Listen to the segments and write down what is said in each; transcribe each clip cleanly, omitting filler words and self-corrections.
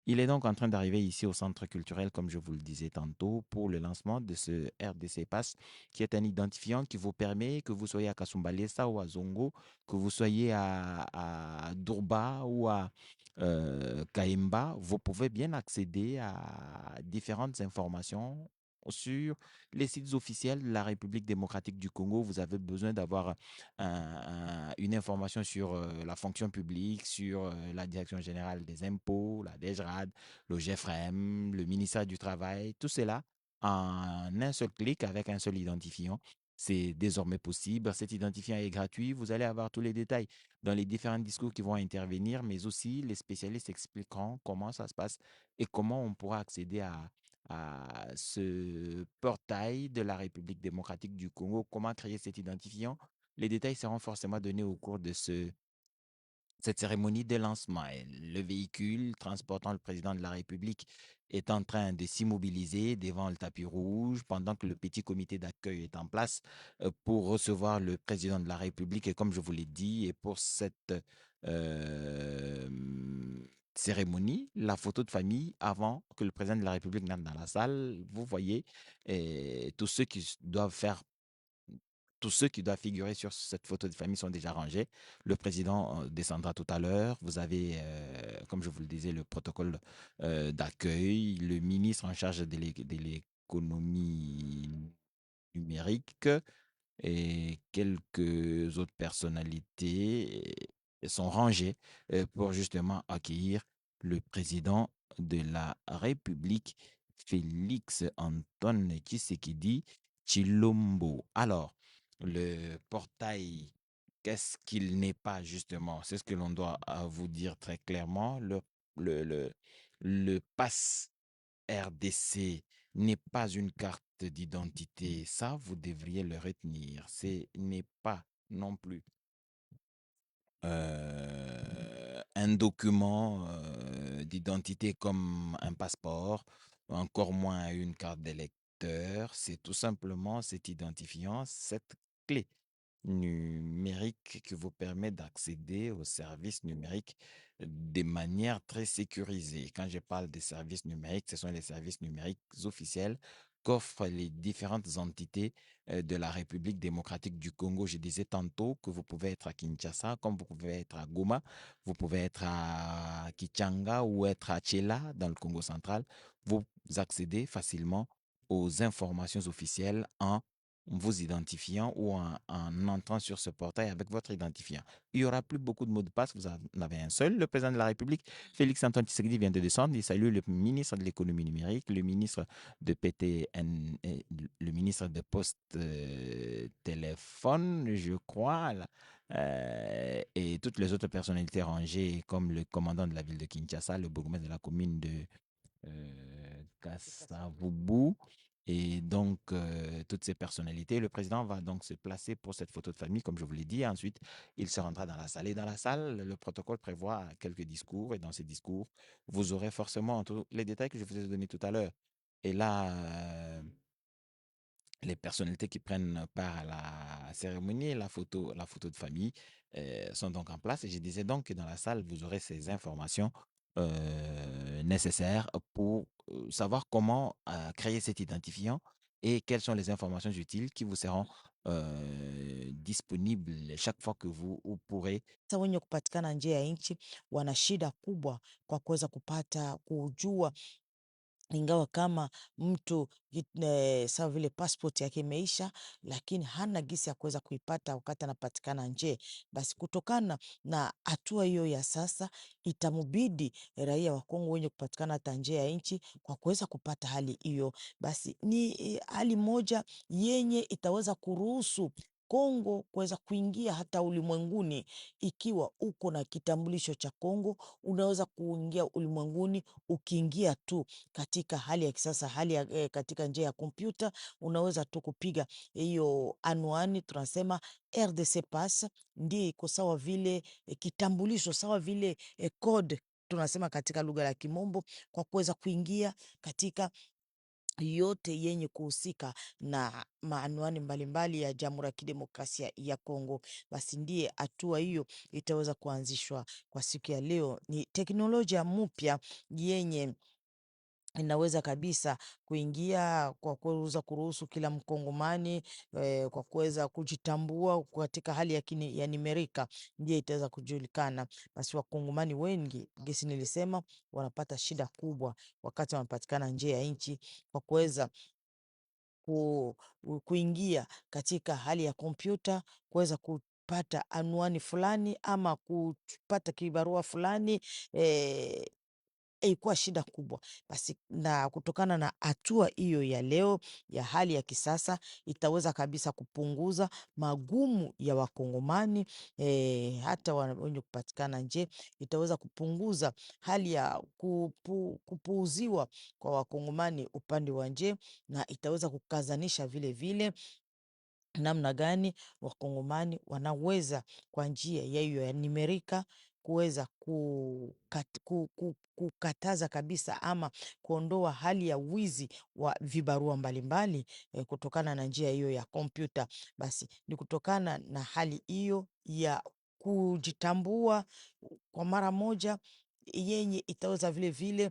Il est donc en train d'arriver ici au centre culturel, comme je vous le disais tantôt, pour le lancement de ce RDC Pass, qui est un identifiant qui vous permet, que vous soyez à Kasumbalesa ou à Zongo, que vous soyez à Durba ou à Kaimba, vous pouvez bien accéder à différentes informations sur les sites officiels de la République démocratique du Congo. Vous avez besoin d'avoir une information sur la fonction publique, sur la Direction générale des impôts, la DGRAD, le GFRM, le ministère du Travail, tout cela en un seul clic avec un seul identifiant. C'est désormais possible. Cet identifiant est gratuit. Vous allez avoir tous les détails dans les différents discours qui vont intervenir, mais aussi les spécialistes expliqueront comment ça se passe et comment on pourra accéder à ce portail de la République démocratique du Congo, comment créer cet identifiant. Les détails seront forcément donnés au cours de cette cérémonie de lancement. Et le véhicule transportant le président de la République est en train de s'immobiliser devant le tapis rouge pendant que le petit comité d'accueil est en place pour recevoir le président de la République. Et comme je vous l'ai dit, et pour cette euh, cérémonie, la photo de famille avant que le président de la République n'entre dans la salle, vous voyez tous ceux qui doivent faire tous ceux qui doivent figurer sur cette photo de famille sont déjà rangés. Le président descendra tout à l'heure. Vous avez, comme je vous le disais, le protocole d'accueil, le ministre en charge de l'économie numérique et quelques autres personnalités sont rangées pour justement accueillir le président de la République, Félix Antoine Tshisekedi Chilombo. Alors, le portail, qu'est-ce qu'il n'est pas justement? C'est ce que l'on doit vous dire très clairement. Le, le, le pass RDC n'est pas une carte d'identité. Ça, vous devriez le retenir. Ce n'est pas non plus un document d'identité comme un passeport, encore moins une carte d'électeur. C'est tout simplement cet identifiant, cette clé numérique qui vous permet d'accéder aux services numériques de manière très sécurisée. Quand je parle des services numériques, ce sont les services numériques officiels qu'offrent les différentes entités de la République démocratique du Congo. Je disais tantôt que vous pouvez être à Kinshasa, comme vous pouvez être à Goma, vous pouvez être à Kichanga ou être à Tchela dans le Congo central. Vous accédez facilement aux informations officielles en vous identifiant ou en entrant sur ce portail avec votre identifiant. Il n'y aura plus beaucoup de mots de passe, vous en avez un seul. Le président de la République, Félix Antoine Tshisekedi, vient de descendre. Il salue le ministre de l'économie numérique, le ministre de PTN, le ministre de Poste Téléphone, je crois, là, et toutes les autres personnalités rangées, comme le commandant de la ville de Kinshasa, le bourgmestre de la commune de Kassavubu. Et donc, toutes ces personnalités, le président va donc se placer pour cette photo de famille, comme je vous l'ai dit. Ensuite, il se rendra dans la salle. Et dans la salle, le protocole prévoit quelques discours. Et dans ces discours, vous aurez forcément tous les détails que je vous ai donnés tout à l'heure. Et là, les personnalités qui prennent part à la cérémonie, la photo de famille, sont donc en place. Et je disais donc que dans la salle, vous aurez ces informations nécessaires pour savoir comment créer cet identifiant et quelles sont les informations utiles qui vous seront disponibles chaque fois que vous pourrez. Sasa wenye kupatikana nje ya nchi wana shida kubwa kwa kuweza kupata kujua, ingawa kama mtu sawa vile passport yake imeisha, lakini hana gisi ya kuweza kuipata wakati anapatikana nje, basi kutokana na hatua hiyo ya sasa itamubidi raia wa Kongo wenye kupatikana hata nje ya nchi kwa kuweza kupata hali hiyo, basi ni hali moja yenye itaweza kuruhusu Kongo kuweza kuingia hata ulimwenguni. Ikiwa uko na kitambulisho cha Kongo, unaweza kuingia ulimwenguni ukiingia tu katika hali ya kisasa, hali ya katika njia ya kompyuta, unaweza tu kupiga hiyo anwani tunasema RDC Pass, ndiyo iko sawa vile kitambulisho, sawa vile code tunasema katika lugha ya Kimombo, kwa kuweza kuingia katika yote yenye kuhusika na maanwani mbalimbali ya Jamhuri ya Kidemokrasia ya Kongo, basi ndiye hatua hiyo itaweza kuanzishwa kwa siku ya leo. Ni teknolojia mpya yenye inaweza kabisa kuingia kwa kuweza kuruhusu kila Mkongomani kwa kuweza kujitambua katika hali ya nimerika, ndiye itaweza kujulikana. Basi Wakongomani wengi, gesi nilisema, wanapata shida kubwa wakati wanapatikana nje ya nchi kwa kuweza kuingia katika hali ya kompyuta, kuweza kupata anwani fulani ama kupata kibarua fulani ilikuwa shida kubwa. Basi na kutokana na hatua hiyo ya leo ya hali ya kisasa itaweza kabisa kupunguza magumu ya Wakongomani hata wenye kupatikana nje, itaweza kupunguza hali ya kupuuziwa kwa Wakongomani upande wa nje, na itaweza kukazanisha vile vile namna gani Wakongomani wanaweza kwa njia ya hiyo ya nimerika kuweza kukataza kabisa ama kuondoa hali ya wizi wa vibarua mbalimbali kutokana na njia hiyo ya kompyuta. Basi ni kutokana na hali hiyo ya kujitambua kwa mara moja yenye itaweza vile vile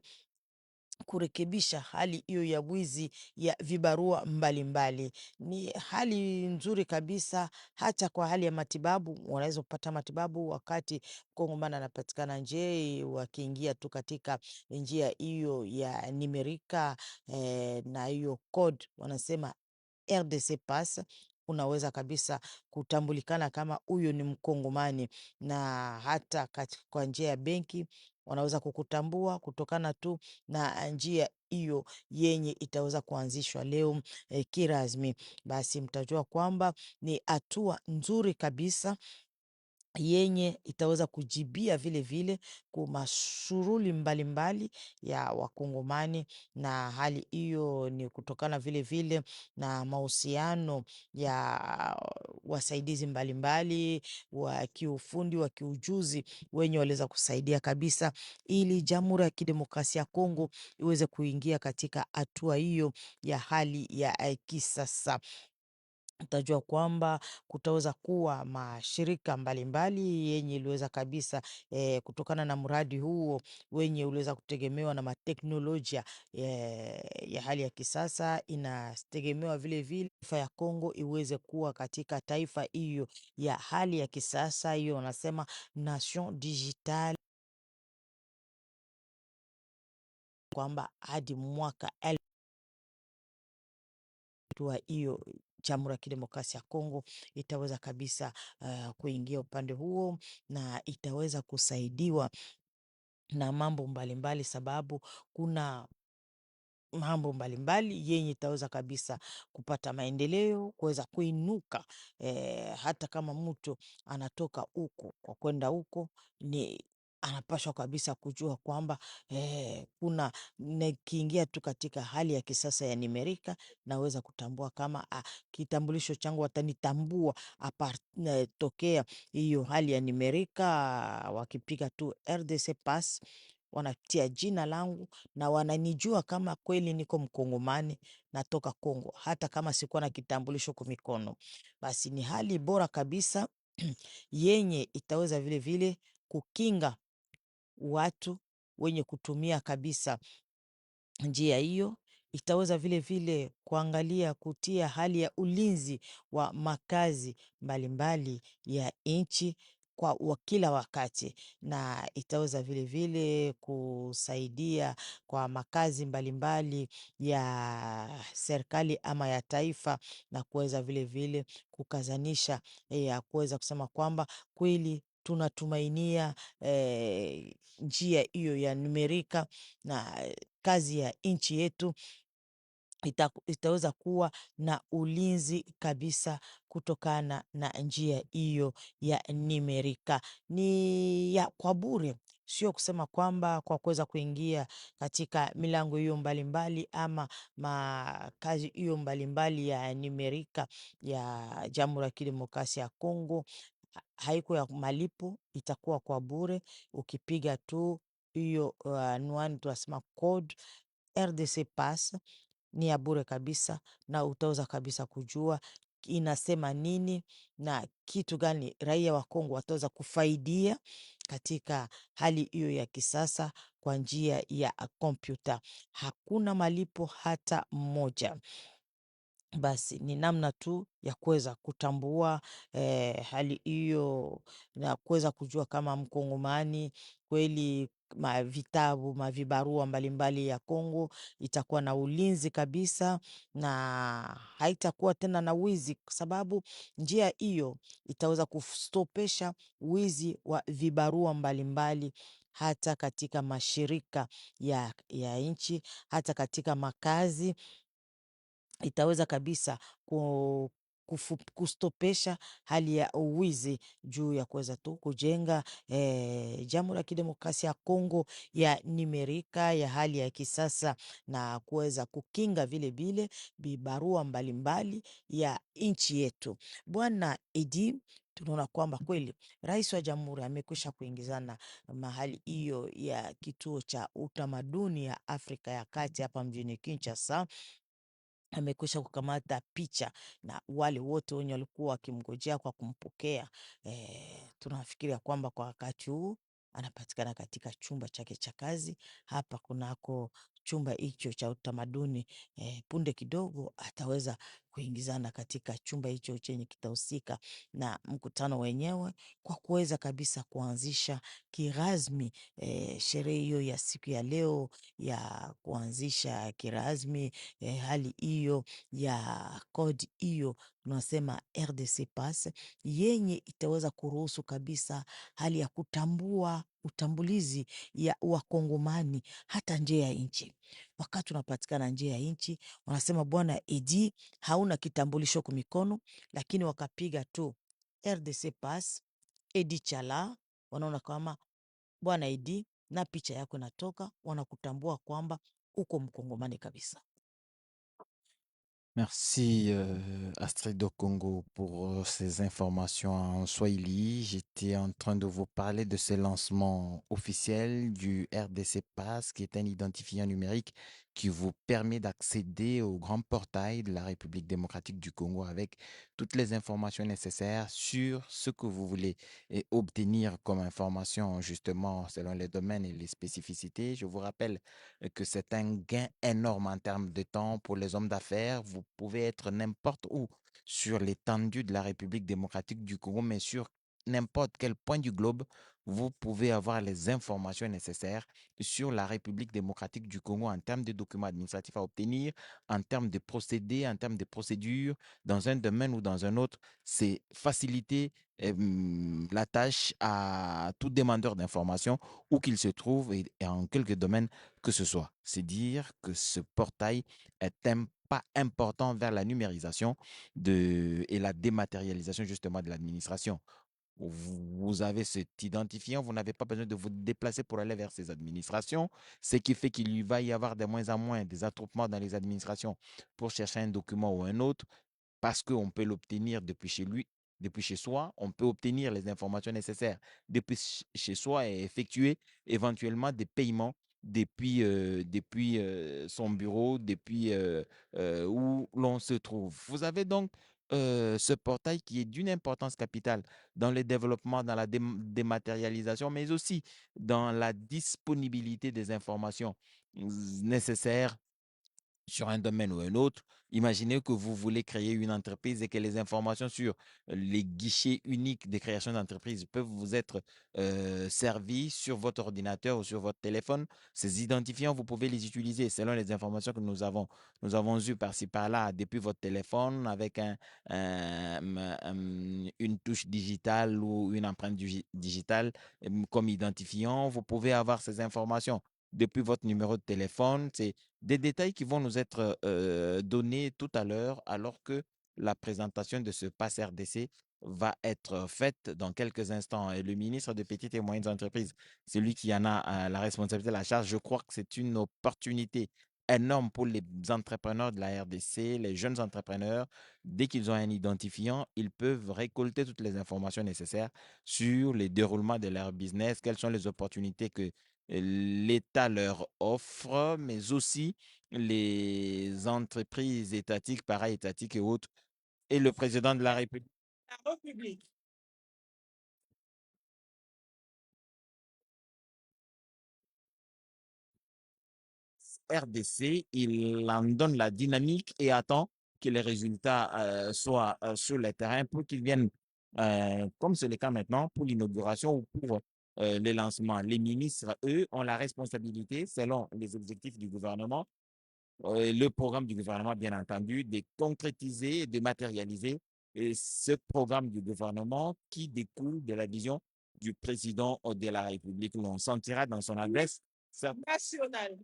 kurekebisha hali hiyo ya wizi ya vibarua mbalimbali. Ni hali nzuri kabisa, hata kwa hali ya matibabu. Wanaweza kupata matibabu wakati Mkongomani anapatikana nje, wakiingia tu katika njia hiyo ya nimerika na hiyo code wanasema RDC Pass, unaweza kabisa kutambulikana kama huyo ni Mkongomani, na hata kwa njia ya benki wanaweza kukutambua kutokana tu na njia hiyo yenye itaweza kuanzishwa leo kirasmi. Basi mtajua kwamba ni hatua nzuri kabisa yenye itaweza kujibia vile vile kwa mashughuli mbalimbali ya Wakongomani, na hali hiyo ni kutokana vile vile na mahusiano ya wasaidizi mbalimbali wa kiufundi wa kiujuzi wenye waliweza kusaidia kabisa ili Jamhuri ya Kidemokrasia ya Kongo iweze kuingia katika hatua hiyo ya hali ya kisasa. Utajua kwamba kutaweza kuwa mashirika mbalimbali yenye iliweza kabisa kutokana na mradi huo wenye uliweza kutegemewa na mateknolojia ya hali ya kisasa, inategemewa vile vile taifa ya Kongo iweze kuwa katika taifa hiyo ya hali ya kisasa. Hiyo wanasema nation digital, kwamba hadi mwaka hatua hiyo Jamhuri ya Kidemokrasia ya Kongo itaweza kabisa kuingia upande huo, na itaweza kusaidiwa na mambo mbalimbali, sababu kuna mambo mbalimbali yenye itaweza kabisa kupata maendeleo, kuweza kuinuka. Hata kama mtu anatoka huko kwa kwenda huko, ni anapashwa kabisa kujua kwamba kuna nikiingia tu katika hali ya kisasa ya nimerika, naweza kutambua kama kitambulisho changu watanitambua tokea hiyo hali ya nimerika. Wakipiga tu RDC Pass wanatia jina langu na wananijua kama kweli niko Mkongomani, natoka Kongo, hata kama sikuwa na kitambulisho kwa mikono. Basi ni hali bora kabisa yenye itaweza vile vile kukinga watu wenye kutumia kabisa njia hiyo. Itaweza vile vile kuangalia kutia hali ya ulinzi wa makazi mbalimbali ya nchi kwa kila wakati, na itaweza vile vile kusaidia kwa makazi mbalimbali ya serikali ama ya taifa, na kuweza vile vile kukazanisha ya kuweza kusema kwamba kweli tunatumainia njia hiyo ya numerika, na kazi ya nchi yetu itaweza kuwa na ulinzi kabisa kutokana na njia hiyo ya nimerika. Ni ya kwa bure, sio kusema kwamba kwa kuweza kuingia katika milango hiyo mbalimbali ama makazi hiyo mbalimbali ya nimerika ya Jamhuri ya Kidemokrasia ya Kongo haiko ya malipo, itakuwa kwa bure. Ukipiga tu hiyo anwani tunasema code RDC Pass, ni ya bure kabisa, na utaweza kabisa kujua inasema nini na kitu gani raia wa Kongo wataweza kufaidia katika hali hiyo ya kisasa kwa njia ya kompyuta. Hakuna malipo hata mmoja. Basi ni namna tu ya kuweza kutambua hali hiyo na kuweza kujua kama Mkongomani kweli vitabu mavibarua mbalimbali ya Kongo itakuwa na ulinzi kabisa, na haitakuwa tena na wizi, kwa sababu njia hiyo itaweza kustopesha wizi wa vibarua mbalimbali hata katika mashirika ya nchi, hata katika makazi itaweza kabisa kustopesha hali ya uwizi juu ya kuweza tu kujenga Jamhuri ya Kidemokrasia ya Kongo ya nimerika ya hali ya kisasa, na kuweza kukinga vile vile vibarua mbalimbali ya nchi yetu. Bwana Edi, tunaona kwamba kweli rais wa jamhuri amekwisha kuingizana mahali hiyo ya kituo cha utamaduni ya Afrika ya Kati hapa mjini Kinshasa. Amekwisha kukamata picha na wale wote wenye walikuwa wakimngojea kwa kumpokea. Tunafikiria kwamba kwa wakati huu anapatikana katika chumba chake cha kazi hapa kunako chumba hicho cha utamaduni. Punde kidogo ataweza kuingizana katika chumba hicho chenye kitahusika na mkutano wenyewe, kwa kuweza kabisa kuanzisha kirasmi sherehe hiyo ya siku ya leo, ya kuanzisha kirasmi hali hiyo ya kodi hiyo tunasema RDC Pass, yenye itaweza kuruhusu kabisa hali ya kutambua utambulizi ya wakongomani hata nje ya nchi. Wakati unapatikana nje ya nchi, wanasema bwana Edi, hauna kitambulisho kwa mikono, lakini wakapiga tu RDC Pass Edi Chala, wanaona kama bwana Edi na picha yako inatoka, wanakutambua kwamba uko mkongomani kabisa. Merci Astrid Congo pour ces informations en Swahili. J'étais en train de vous parler de ce lancement officiel du RDC Pass, qui est un identifiant numérique qui vous permet d'accéder au grand portail de la République démocratique du Congo avec toutes les informations nécessaires sur ce que vous voulez obtenir comme information, justement, selon les domaines et les spécificités. Je vous rappelle que c'est un gain énorme en termes de temps pour les hommes d'affaires. Vous pouvez être n'importe où sur l'étendue de la République démocratique du Congo, mais sur n'importe quel point du globe, vous pouvez avoir les informations nécessaires sur la République démocratique du Congo en termes de documents administratifs à obtenir, en termes de procédés, en termes de procédures, dans un domaine ou dans un autre. C'est faciliter la tâche à tout demandeur d'informations où qu'il se trouve et en quelques domaines que ce soit. C'est dire que ce portail est un pas important vers la numérisation et la dématérialisation justement de l'administration. Vous avez cet identifiant, vous n'avez pas besoin de vous déplacer pour aller vers ces administrations, ce qui fait qu'il va y avoir de moins en moins des attroupements dans les administrations pour chercher un document ou un autre, parce qu'on peut l'obtenir depuis chez lui, depuis chez soi, on peut obtenir les informations nécessaires depuis chez soi et effectuer éventuellement des paiements depuis son bureau, depuis où l'on se trouve. Vous avez donc ce portail qui est d'une importance capitale dans le développement, dans la dématérialisation, mais aussi dans la disponibilité des informations nécessaires sur un domaine ou un autre. Imaginez que vous voulez créer une entreprise et que les informations sur les guichets uniques de création d'entreprise peuvent vous être servies sur votre ordinateur ou sur votre téléphone. Ces identifiants, vous pouvez les utiliser selon les informations que nous avons. Nous avons eu par-ci par-là depuis votre téléphone avec une touche digitale ou une empreinte digitale comme identifiant. Vous pouvez avoir ces informations depuis votre numéro de téléphone. C'est des détails qui vont nous être donnés tout à l'heure, alors que la présentation de ce pass RDC va être faite dans quelques instants. Et le ministre des Petites et Moyennes Entreprises, c'est lui qui en a la responsabilité, la charge. Je crois que c'est une opportunité énorme pour les entrepreneurs de la RDC, les jeunes entrepreneurs. Dès qu'ils ont un identifiant, ils peuvent récolter toutes les informations nécessaires sur les déroulements de leur business, quelles sont les opportunités que l'État leur offre, mais aussi les entreprises étatiques, para-étatiques et autres, et le président de la République. La République. RDC, il en donne la dynamique et attend que les résultats soient sur le terrain pour qu'ils viennent, comme c'est le cas maintenant, pour l'inauguration ou pour les lancements. Les ministres, eux, ont la responsabilité, selon les objectifs du gouvernement, le programme du gouvernement, bien entendu, de concrétiser et de matérialiser ce programme du gouvernement qui découle de la vision du président de la République. On sentira dans son adresse nationale.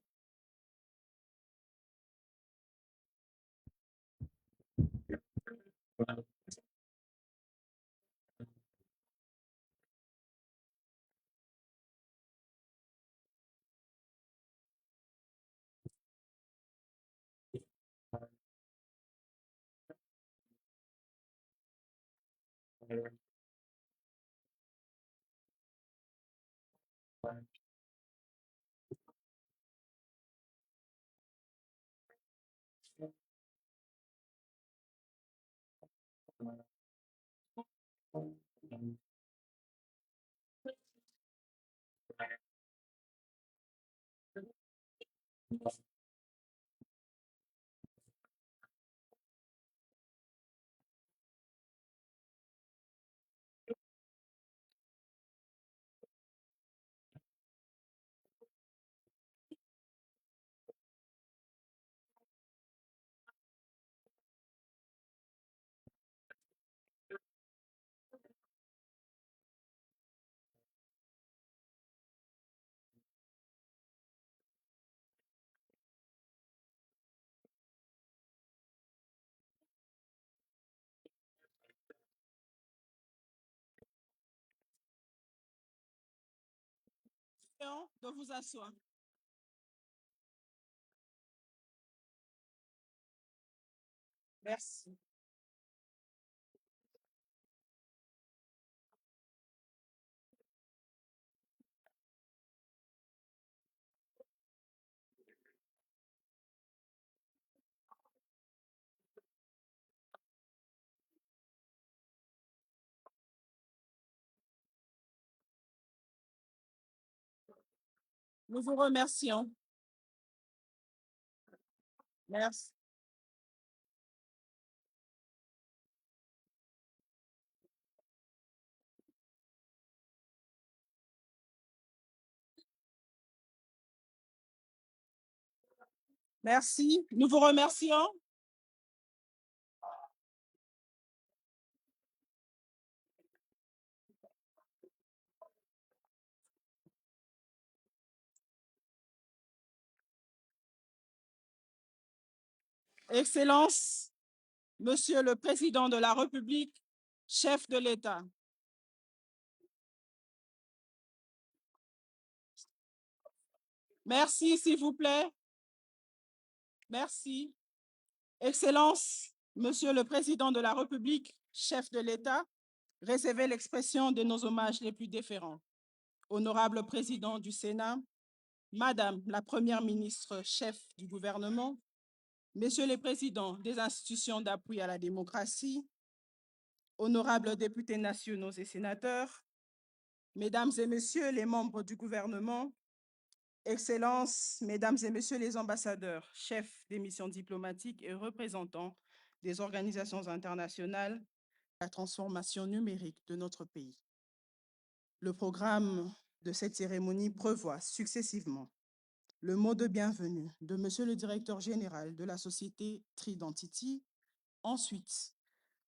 De vous asseoir. Merci. Nous vous remercions. Merci. Merci. Nous vous remercions. Excellence, Monsieur le Président de la République, chef de l'État. Merci, s'il vous plaît. Merci. Excellence, Monsieur le Président de la République, chef de l'État, recevez l'expression de nos hommages les plus déférents. Honorable Président du Sénat, Madame la Première ministre, chef du gouvernement, Messieurs les présidents des institutions d'appui à la démocratie, honorables députés nationaux et sénateurs, Mesdames et Messieurs les membres du gouvernement, Excellences, Mesdames et Messieurs les ambassadeurs, chefs des missions diplomatiques et représentants des organisations internationales, la transformation numérique de notre pays. Le programme de cette cérémonie prévoit successivement le mot de bienvenue de Monsieur le directeur général de la société Tridentity, ensuite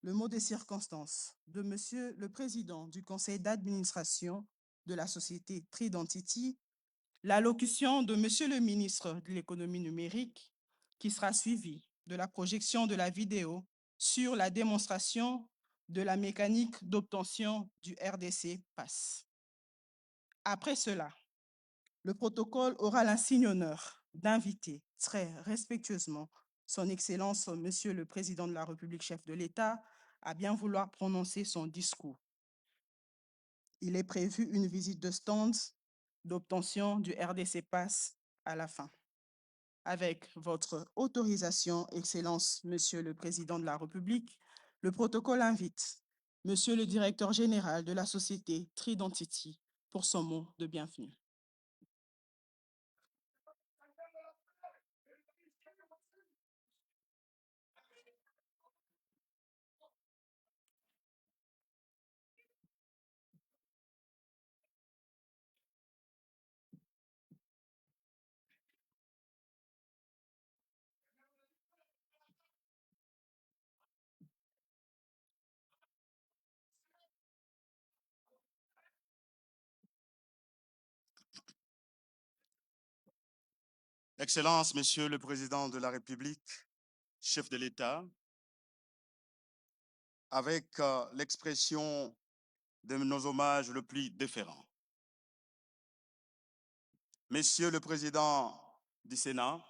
le mot des circonstances de Monsieur le président du conseil d'administration de la société Tridentity, l'allocution de Monsieur le ministre de l'économie numérique, qui sera suivie de la projection de la vidéo sur la démonstration de la mécanique d'obtention du RDC PASS. Après cela, le protocole aura l'insigne honneur d'inviter très respectueusement son Excellence, Monsieur le Président de la République, chef de l'État, à bien vouloir prononcer son discours. Il est prévu une visite de stands d'obtention du RDC Pass à la fin. Avec votre autorisation, Excellence, Monsieur le Président de la République, le protocole invite Monsieur le Directeur général de la société Tridentity pour son mot de bienvenue. Excellences, Monsieur le Président de la République, chef de l'État, avec l'expression de nos hommages le plus déférents. Monsieur le Président du Sénat,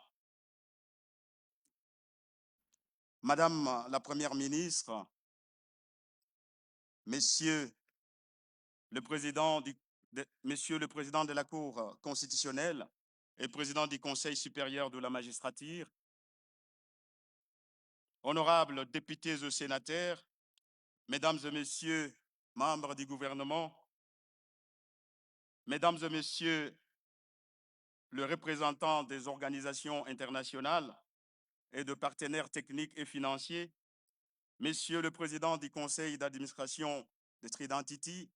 Madame la Première ministre, Monsieur le Président de la Cour constitutionnelle et Président du Conseil supérieur de la magistrature, honorables députés et sénateurs, Mesdames et Messieurs, membres du gouvernement, Mesdames et Messieurs, le représentant des organisations internationales et de partenaires techniques et financiers, Monsieur le Président du Conseil d'administration de Tridentity,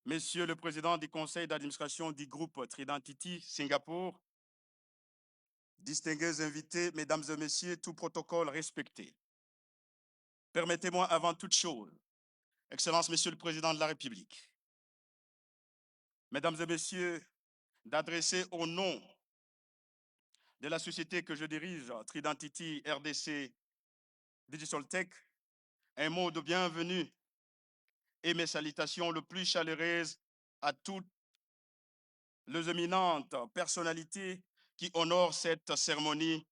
Monsieur le Président du Conseil d'administration du groupe Tridentity Singapour, distingués invités, Mesdames et Messieurs, tout protocole respecté. Permettez-moi avant toute chose, Excellence Monsieur le Président de la République, Mesdames et Messieurs, d'adresser au nom de la société que je dirige, Tridentity RDC Digital Tech, un mot de bienvenue et mes salutations les plus chaleureuses à toutes les éminentes personnalités qui honorent cette cérémonie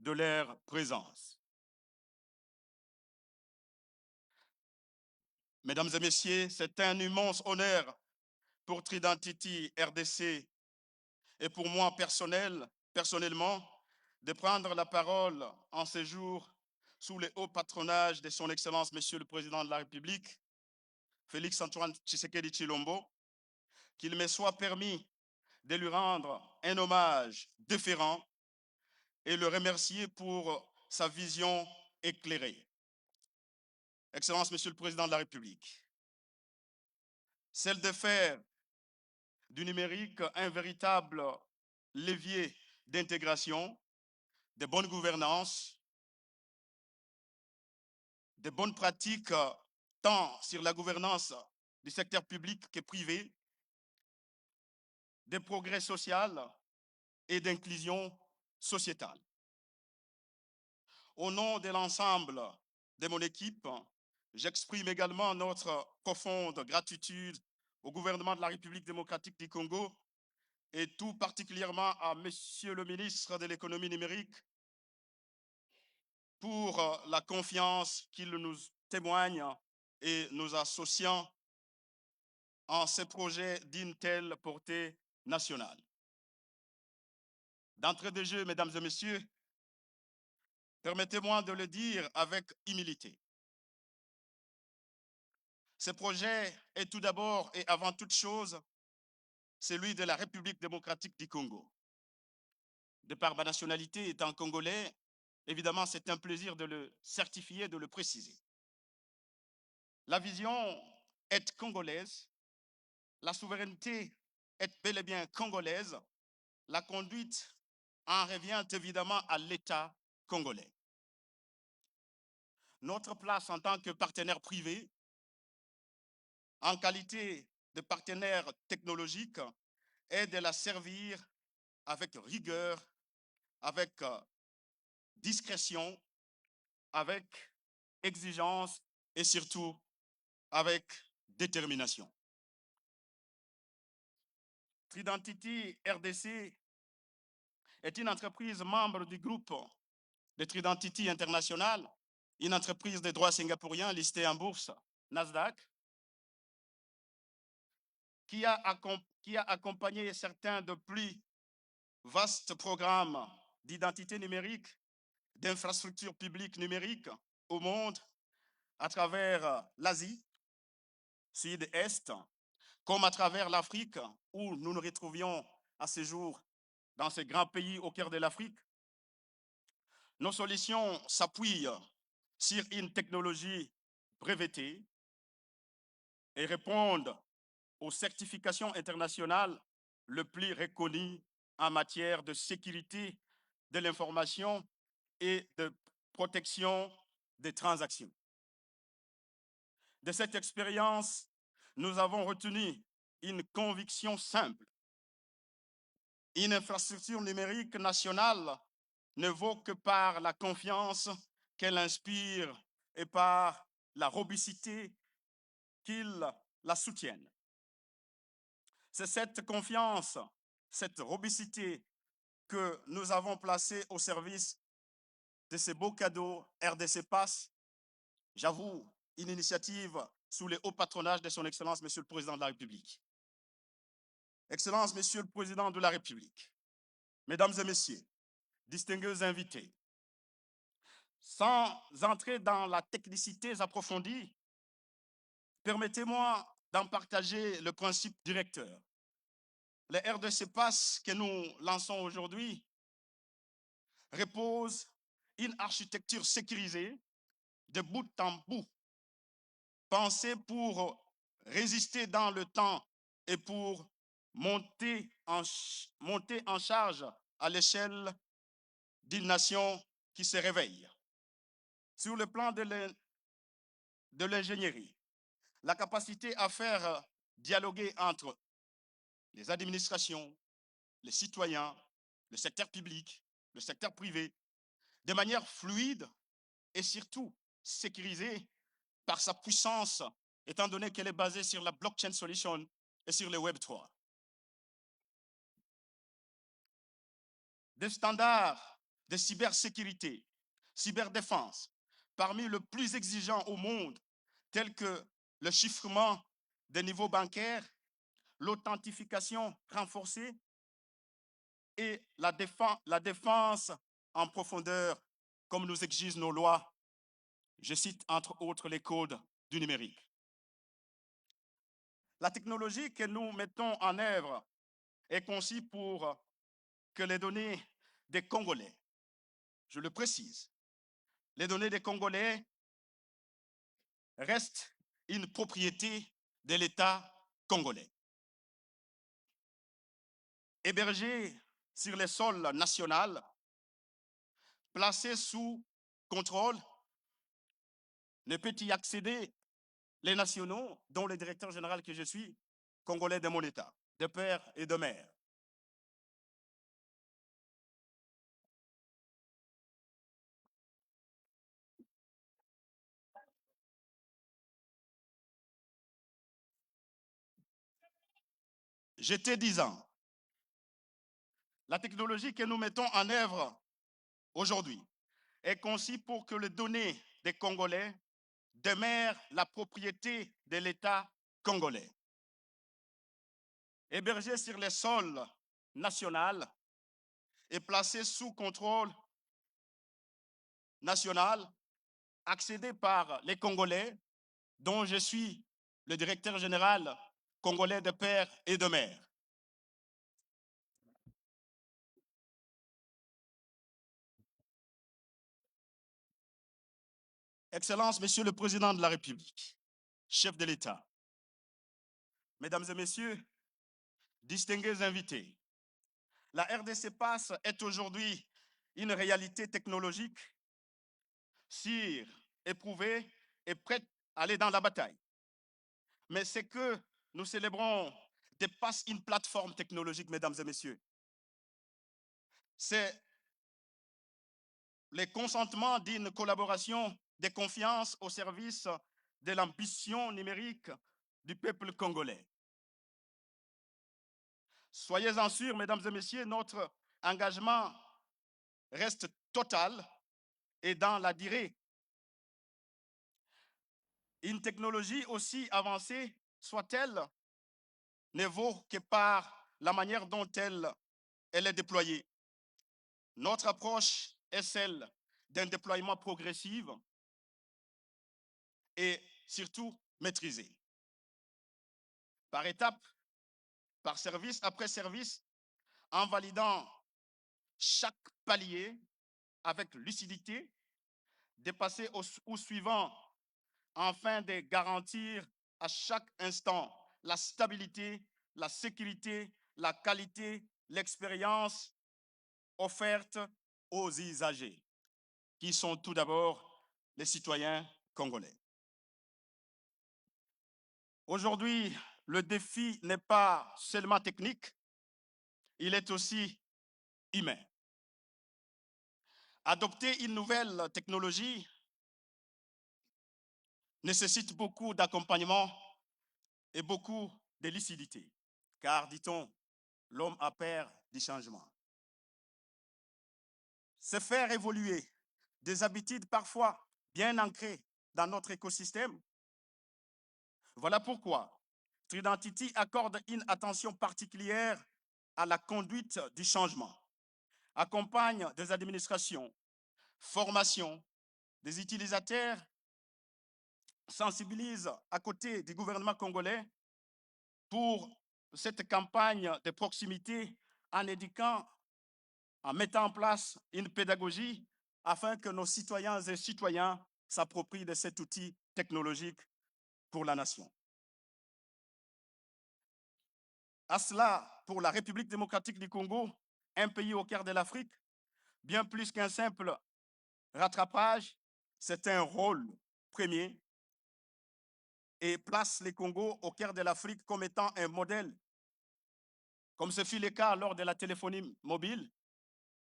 de leur présence. Mesdames et Messieurs, c'est un immense honneur pour Tridentity RDC et pour moi personnellement de prendre la parole en ce jour sous le haut patronage de son Excellence Monsieur le Président de la République, Félix-Antoine Tshisekedi Tshilombo, qu'il me soit permis de lui rendre un hommage déférent et le remercier pour sa vision éclairée. Excellence, Monsieur le Président de la République, celle de faire du numérique un véritable levier d'intégration, de bonne gouvernance, de bonnes pratiques tant sur la gouvernance du secteur public que privé, de progrès social et d'inclusion sociétale. Au nom de l'ensemble de mon équipe, j'exprime également notre profonde gratitude au gouvernement de la République démocratique du Congo et tout particulièrement à Monsieur le ministre de l'économie numérique pour la confiance qu'il nous témoigne et nous associant en ces projets d'une telle portée nationale. D'entrée de jeu, mesdames et messieurs, permettez-moi de le dire avec humilité. Ce projet est tout d'abord et avant toute chose celui de la République démocratique du Congo. De par ma nationalité étant congolais, évidemment, c'est un plaisir de le certifier, de le préciser. La vision est congolaise, la souveraineté est bel et bien congolaise, la conduite en revient évidemment à l'État congolais. Notre place en tant que partenaire privé, en qualité de partenaire technologique, est de la servir avec rigueur, avec discrétion, avec exigence et surtout avec détermination. Tridentity RDC est une entreprise membre du groupe de Tridentity International, une entreprise de droit singapourien listée en bourse Nasdaq. qui a accompagné certains de plus vastes programmes d'identité numérique, d'infrastructures publiques numériques au monde à travers l'Asie, Sud-Est, comme à travers l'Afrique, où nous nous retrouvions à ce jour dans ce grand pays au cœur de l'Afrique. Nos solutions s'appuient sur une technologie brevetée et répondent aux certifications internationales les plus reconnues en matière de sécurité de l'information et de protection des transactions. De cette expérience, nous avons retenu une conviction simple. Une infrastructure numérique nationale ne vaut que par la confiance qu'elle inspire et par la robustité qu'il la soutienne. C'est cette confiance, cette robustité que nous avons placée au service de ces beaux cadeaux RDC Pass. J'avoue, une initiative sous le haut patronage de son Excellence, Monsieur le Président de la République. Excellence, Monsieur le Président de la République, Mesdames et Messieurs, distingués invités, sans entrer dans la technicité approfondie, permettez-moi d'en partager le principe directeur. Les RDC Pass que nous lançons aujourd'hui reposent une architecture sécurisée de bout en bout, pensée pour résister dans le temps et pour monter en charge à l'échelle d'une nation qui se réveille. Sur le plan de l'ingénierie, la capacité à faire dialoguer entre les administrations, les citoyens, le secteur public, le secteur privé, de manière fluide et surtout sécurisée par sa puissance, étant donné qu'elle est basée sur la blockchain solution et sur le Web 3. Des standards de cybersécurité, cyberdéfense, parmi les plus exigeants au monde, tels que le chiffrement des niveaux bancaires, l'authentification renforcée et la défense en profondeur, comme nous exigent nos lois. Je cite entre autres les codes du numérique. La technologie que nous mettons en œuvre est conçue pour que les données des Congolais, je le précise, les données des Congolais restent une propriété de l'État congolais. Hébergées sur le sol national, placées sous contrôle, ne peut y accéder les nationaux, dont le directeur général que je suis, congolais de mon État, de père et de mère. J'étais 10 ans. La technologie que nous mettons en œuvre aujourd'hui est conçue pour que les données des Congolais demeurent la propriété de l'État congolais. Hébergées sur le sol national et placées sous contrôle national, accédées par les Congolais, dont je suis le directeur général congolais de père et de mère. Excellence, Monsieur le Président de la République, chef de l'État, Mesdames et Messieurs, distingués invités, la RDC Pass est aujourd'hui une réalité technologique sûre, éprouvée et prête à aller dans la bataille. Mais ce que nous célébrons dépasse une plateforme technologique, mesdames et messieurs. C'est le consentement d'une collaboration de confiance au service de l'ambition numérique du peuple congolais. Soyez-en sûrs, mesdames et messieurs, notre engagement reste total et dans la durée. Une technologie aussi avancée soit-elle ne vaut que par la manière dont elle est déployée. Notre approche est celle d'un déploiement progressif et surtout maîtrisé. Par étapes, par service après service, en validant chaque palier avec lucidité, de passer au suivant afin de garantir à chaque instant la stabilité, la sécurité, la qualité, l'expérience offerte aux usagers, qui sont tout d'abord les citoyens congolais. Aujourd'hui, le défi n'est pas seulement technique, il est aussi humain. Adopter une nouvelle technologie nécessite beaucoup d'accompagnement et beaucoup de lucidité, car, dit-on, l'homme a peur du changement. C'est faire évoluer des habitudes parfois bien ancrées dans notre écosystème. Voilà pourquoi Tridentity accorde une attention particulière à la conduite du changement, accompagne des administrations, formation des utilisateurs, sensibilise à côté du gouvernement congolais pour cette campagne de proximité en éduquant, en mettant en place une pédagogie afin que nos citoyens et citoyens s'approprient de cet outil technologique pour la nation. À cela, pour la République démocratique du Congo, un pays au cœur de l'Afrique, bien plus qu'un simple rattrapage, c'est un rôle premier et place les Congos au cœur de l'Afrique comme étant un modèle. Comme ce fut le cas lors de la téléphonie mobile,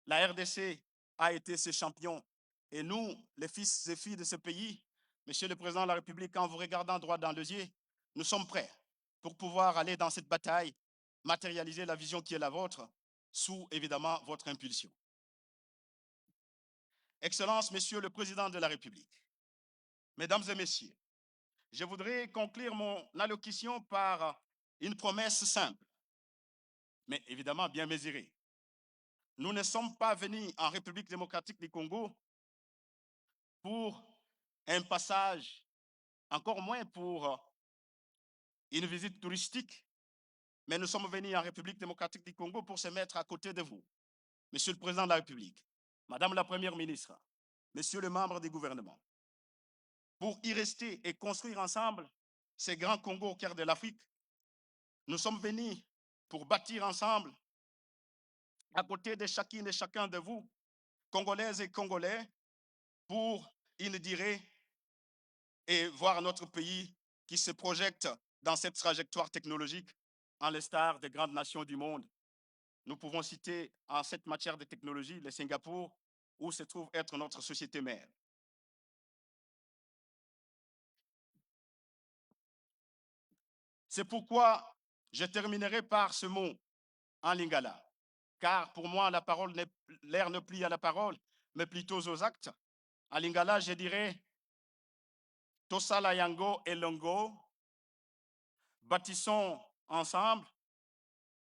la RDC a été ce champion. Et nous, les fils et filles de ce pays, Monsieur le Président de la République, en vous regardant droit dans les yeux, nous sommes prêts pour pouvoir aller dans cette bataille, matérialiser la vision qui est la vôtre, sous évidemment votre impulsion. Excellence, Monsieur le Président de la République, Mesdames et Messieurs, je voudrais conclure mon allocution par une promesse simple, mais évidemment bien mesurée. Nous ne sommes pas venus en République démocratique du Congo pour un passage, encore moins pour une visite touristique, mais nous sommes venus en République démocratique du Congo pour se mettre à côté de vous, Monsieur le Président de la République, Madame la Première ministre, Monsieur le membre du gouvernement, pour y rester et construire ensemble ces grands Congos au cœur de l'Afrique. Nous sommes venus pour bâtir ensemble, à côté de chacune et chacun de vous, Congolaises et Congolais, pour une durée et voir notre pays qui se projette dans cette trajectoire technologique en l'instar des grandes nations du monde. Nous pouvons citer en cette matière de technologie le Singapour, où se trouve être notre société mère. C'est pourquoi je terminerai par ce mot en lingala, car pour moi, l'air ne plie à la parole, mais plutôt aux actes. En lingala, je dirais Tosala Yango et Longo, bâtissons ensemble,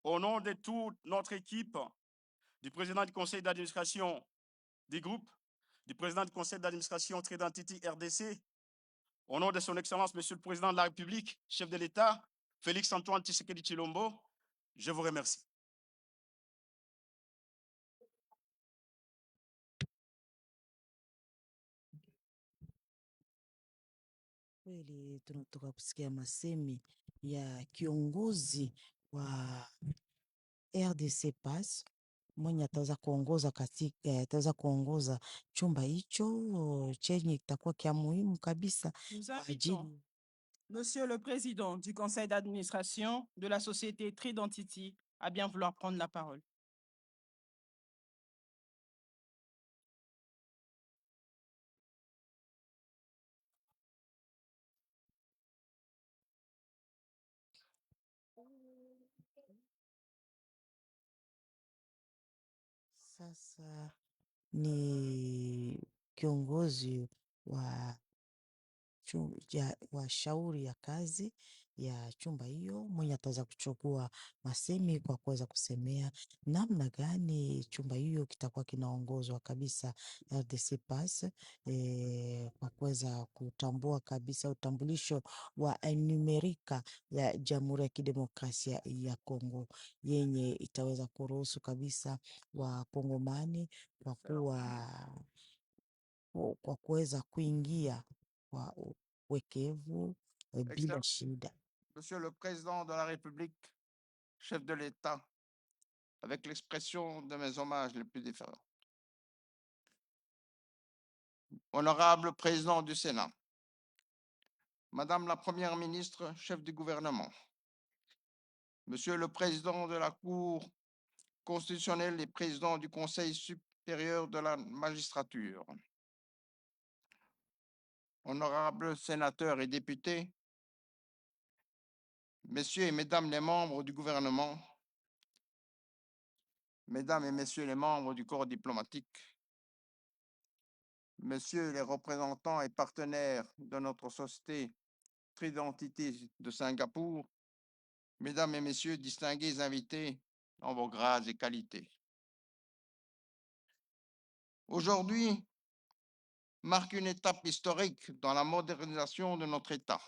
au nom de toute notre équipe, du président du conseil d'administration du groupe, du président du conseil d'administration Tridentity RDC, au nom de son Excellence, Monsieur le Président de la République, chef de l'État, Félix-Antoine Tshisekedi Tshilombo, je vous remercie. Kweli tunatoka kusikia masemi ya kiongozi wa RDC PASS mwenye ataweza kuongoza chumba hicho chenye kitakuwa kia muhimu kabisa Nous kwa invitons ajili Monsieur le Président du conseil d'administration de la société Tridentity à bien vouloir prendre la parole. sasa ni kiongozi wa shauri ya kazi ya chumba hiyo, mwenye ataweza kuchukua masemi kwa kuweza kusemea namna gani chumba hiyo kitakuwa kinaongozwa kabisa RDC Pass, kwa kuweza kutambua kabisa utambulisho wa numerika ya Jamhuri ya Kidemokrasia ya Kongo yenye itaweza kuruhusu kabisa Wakongomani kwa kuweza kuingia kwa wekevu bila shida. Monsieur le Président de la République, chef de l'État, avec l'expression de mes hommages les plus différents. Honorable Président du Sénat, Madame la Première ministre, chef du gouvernement, Monsieur le Président de la Cour constitutionnelle et Président du Conseil supérieur de la magistrature, honorables sénateurs et députés, Messieurs et Mesdames les membres du gouvernement, Mesdames et Messieurs les membres du corps diplomatique, Messieurs les représentants et partenaires de notre société Tridentité de Singapour, Mesdames et Messieurs distingués invités en vos grades et qualités. Aujourd'hui marque une étape historique dans la modernisation de notre État,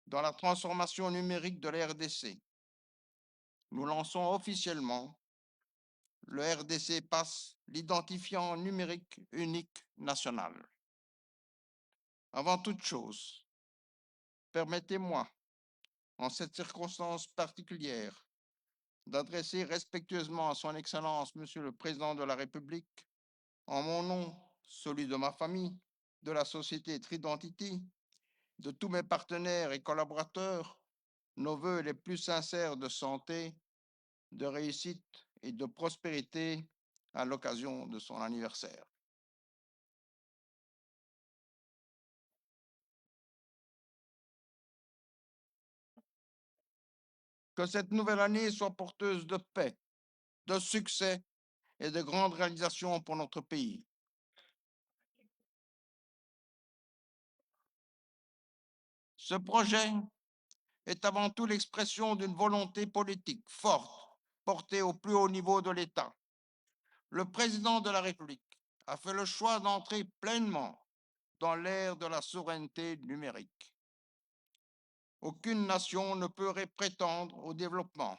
dans la transformation numérique de la RDC. Nous lançons officiellement le RDC Pass, l'identifiant numérique unique national. Avant toute chose, permettez-moi, en cette circonstance particulière, d'adresser respectueusement à son Excellence, Monsieur le Président de la République, en mon nom, celui de ma famille, de la société Tridentity, de tous mes partenaires et collaborateurs, nos vœux les plus sincères de santé, de réussite et de prospérité à l'occasion de son anniversaire. Que cette nouvelle année soit porteuse de paix, de succès et de grandes réalisations pour notre pays. Ce projet est avant tout l'expression d'une volonté politique forte, portée au plus haut niveau de l'État. Le président de la République a fait le choix d'entrer pleinement dans l'ère de la souveraineté numérique. Aucune nation ne peut prétendre au développement,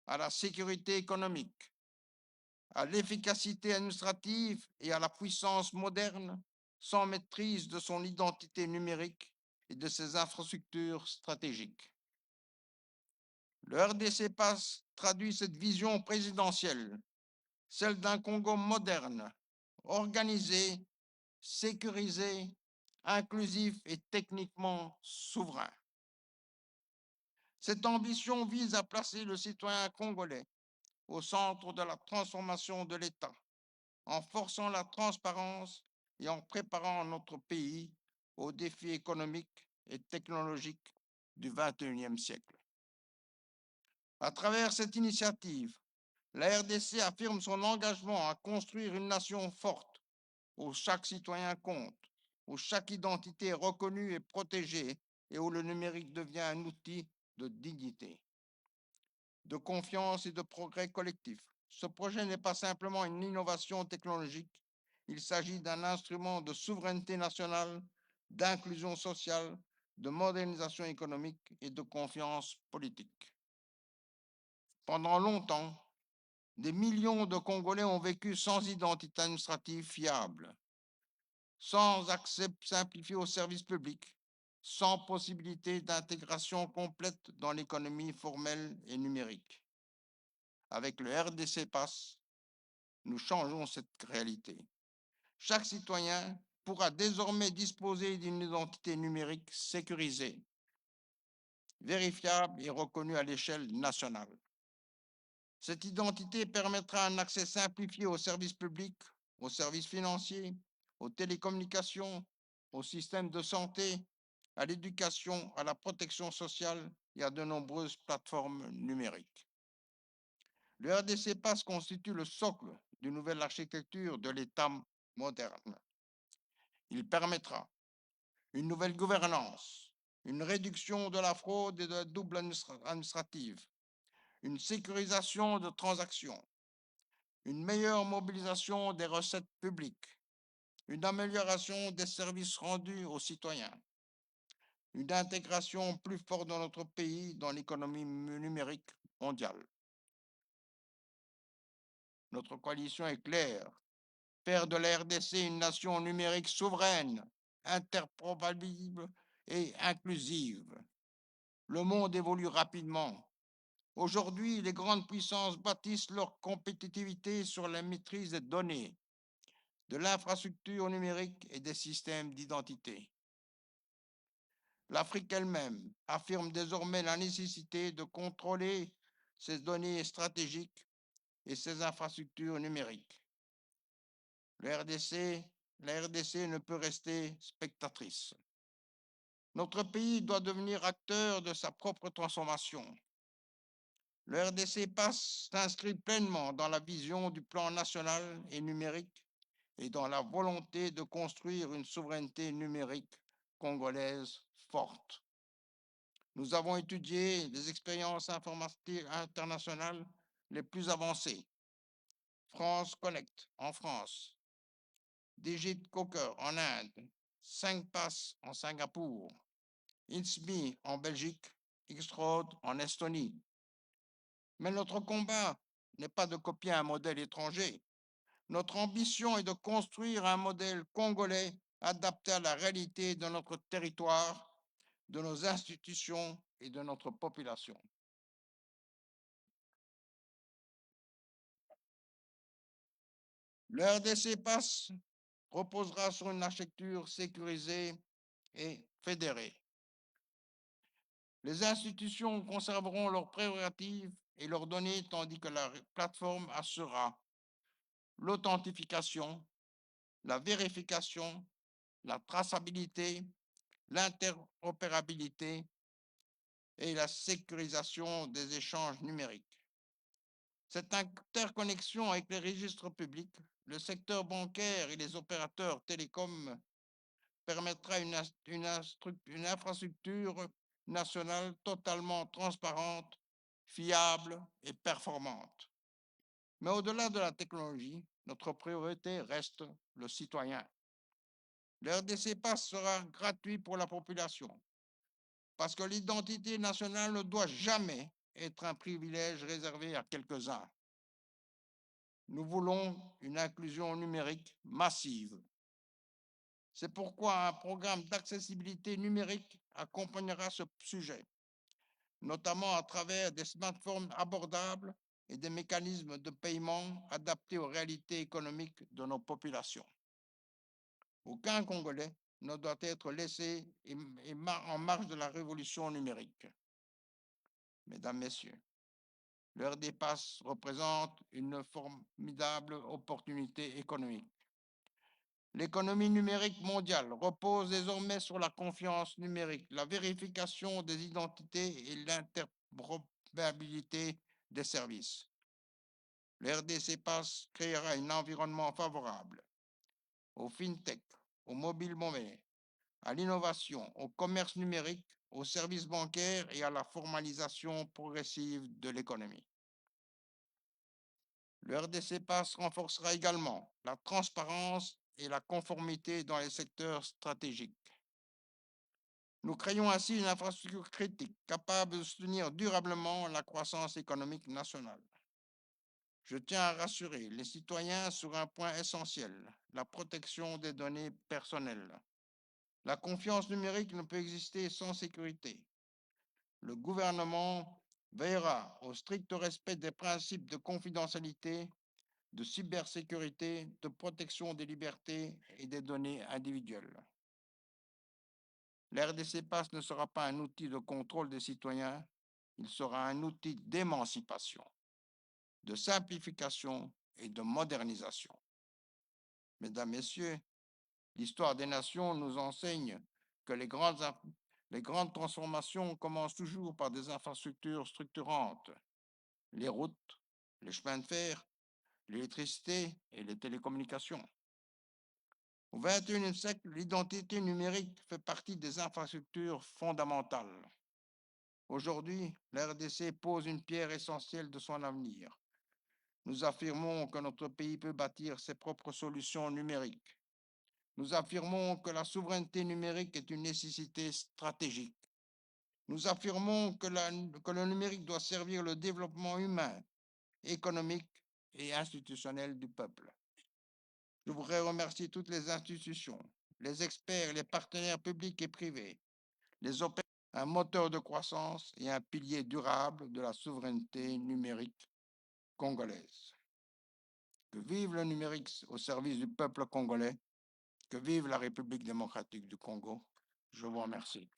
à la sécurité économique, à l'efficacité administrative et à la puissance moderne sans maîtrise de son identité numérique et de ses infrastructures stratégiques. Le RDC Pass traduit cette vision présidentielle, celle d'un Congo moderne, organisé, sécurisé, inclusif et techniquement souverain. Cette ambition vise à placer le citoyen congolais au centre de la transformation de l'État, en forçant la transparence et en préparant notre pays aux défis économiques et technologiques du XXIe siècle. À travers cette initiative, la RDC affirme son engagement à construire une nation forte où chaque citoyen compte, où chaque identité est reconnue et protégée et où le numérique devient un outil de dignité, de confiance et de progrès collectif. Ce projet n'est pas simplement une innovation technologique, il s'agit d'un instrument de souveraineté nationale, d'inclusion sociale, de modernisation économique et de confiance politique. Pendant longtemps, des millions de Congolais ont vécu sans identité administrative fiable, sans accès simplifié aux services publics, sans possibilité d'intégration complète dans l'économie formelle et numérique. Avec le RDC Pass, nous changeons cette réalité. Chaque citoyen pourra désormais disposer d'une identité numérique sécurisée, vérifiable et reconnue à l'échelle nationale. Cette identité permettra un accès simplifié aux services publics, aux services financiers, aux télécommunications, aux systèmes de santé, à l'éducation, à la protection sociale et à de nombreuses plateformes numériques. Le RDC Pass constitue le socle d'une nouvelle architecture de l'État moderne. Il permettra une nouvelle gouvernance, une réduction de la fraude et de la double administrative, une sécurisation de transactions, une meilleure mobilisation des recettes publiques, une amélioration des services rendus aux citoyens, une intégration plus forte de notre pays dans l'économie numérique mondiale. Notre coalition est claire: faire de la RDC une nation numérique souveraine, interopérable et inclusive. Le monde évolue rapidement. Aujourd'hui, les grandes puissances bâtissent leur compétitivité sur la maîtrise des données, de l'infrastructure numérique et des systèmes d'identité. L'Afrique elle-même affirme désormais la nécessité de contrôler ses données stratégiques et ses infrastructures numériques. La RDC ne peut rester spectatrice. Notre pays doit devenir acteur de sa propre transformation. Le RDC s'inscrit pleinement dans la vision du plan national et numérique et dans la volonté de construire une souveraineté numérique congolaise forte. Nous avons étudié les expériences informatiques internationales les plus avancées. France Connect en France, DigiCocker en Inde, 5Pass en Singapour, INSMI en Belgique, Xroad en Estonie. Mais notre combat n'est pas de copier un modèle étranger. Notre ambition est de construire un modèle congolais adapté à la réalité de notre territoire, de nos institutions et de notre population. Le RDC Pass reposera sur une architecture sécurisée et fédérée. Les institutions conserveront leurs prérogatives et leurs données, tandis que la plateforme assurera l'authentification, la vérification, la traçabilité, l'interopérabilité et la sécurisation des échanges numériques. Cette interconnexion avec les registres publics, le secteur bancaire et les opérateurs télécoms permettra une infrastructure nationale totalement transparente, fiable et performante. Mais au-delà de la technologie, notre priorité reste le citoyen. Le RDC Pass sera gratuit pour la population parce que l'identité nationale ne doit jamais être un privilège réservé à quelques-uns. Nous voulons une inclusion numérique massive. C'est pourquoi un programme d'accessibilité numérique accompagnera ce sujet, notamment à travers des smartphones abordables et des mécanismes de paiement adaptés aux réalités économiques de nos populations. Aucun Congolais ne doit être laissé en marge de la révolution numérique. Mesdames, Messieurs, l'heure des passes représente une formidable opportunité économique. L'économie numérique mondiale repose désormais sur la confiance numérique, la vérification des identités et l'interopérabilité des services. Le RDC Pass créera un environnement favorable aux fintech, aux mobile monnaies, à l'innovation, au commerce numérique, aux services bancaires et à la formalisation progressive de l'économie. Le RDC Pass renforcera également la transparence et la conformité dans les secteurs stratégiques. Nous créons ainsi une infrastructure critique capable de soutenir durablement la croissance économique nationale. Je tiens à rassurer les citoyens sur un point essentiel, la protection des données personnelles. La confiance numérique ne peut exister sans sécurité. Le gouvernement veillera au strict respect des principes de confidentialité, de cybersécurité, de protection des libertés et des données individuelles. L'RDC Pass ne sera pas un outil de contrôle des citoyens, il sera un outil d'émancipation, de simplification et de modernisation. Mesdames, Messieurs, l'histoire des nations nous enseigne que les grandes transformations commencent toujours par des infrastructures structurantes, les routes, les chemins de fer, l'électricité et les télécommunications. Au XXIe siècle, l'identité numérique fait partie des infrastructures fondamentales. Aujourd'hui, la RDC pose une pierre essentielle de son avenir. Nous affirmons que notre pays peut bâtir ses propres solutions numériques. Nous affirmons que la souveraineté numérique est une nécessité stratégique. Nous affirmons que le numérique doit servir le développement humain, économique et institutionnel du peuple. Je voudrais remercier toutes les institutions, les experts, les partenaires publics et privés, les opérateurs, un moteur de croissance et un pilier durable de la souveraineté numérique congolaise. Que vive le numérique au service du peuple congolais, que vive la République démocratique du Congo. Je vous remercie.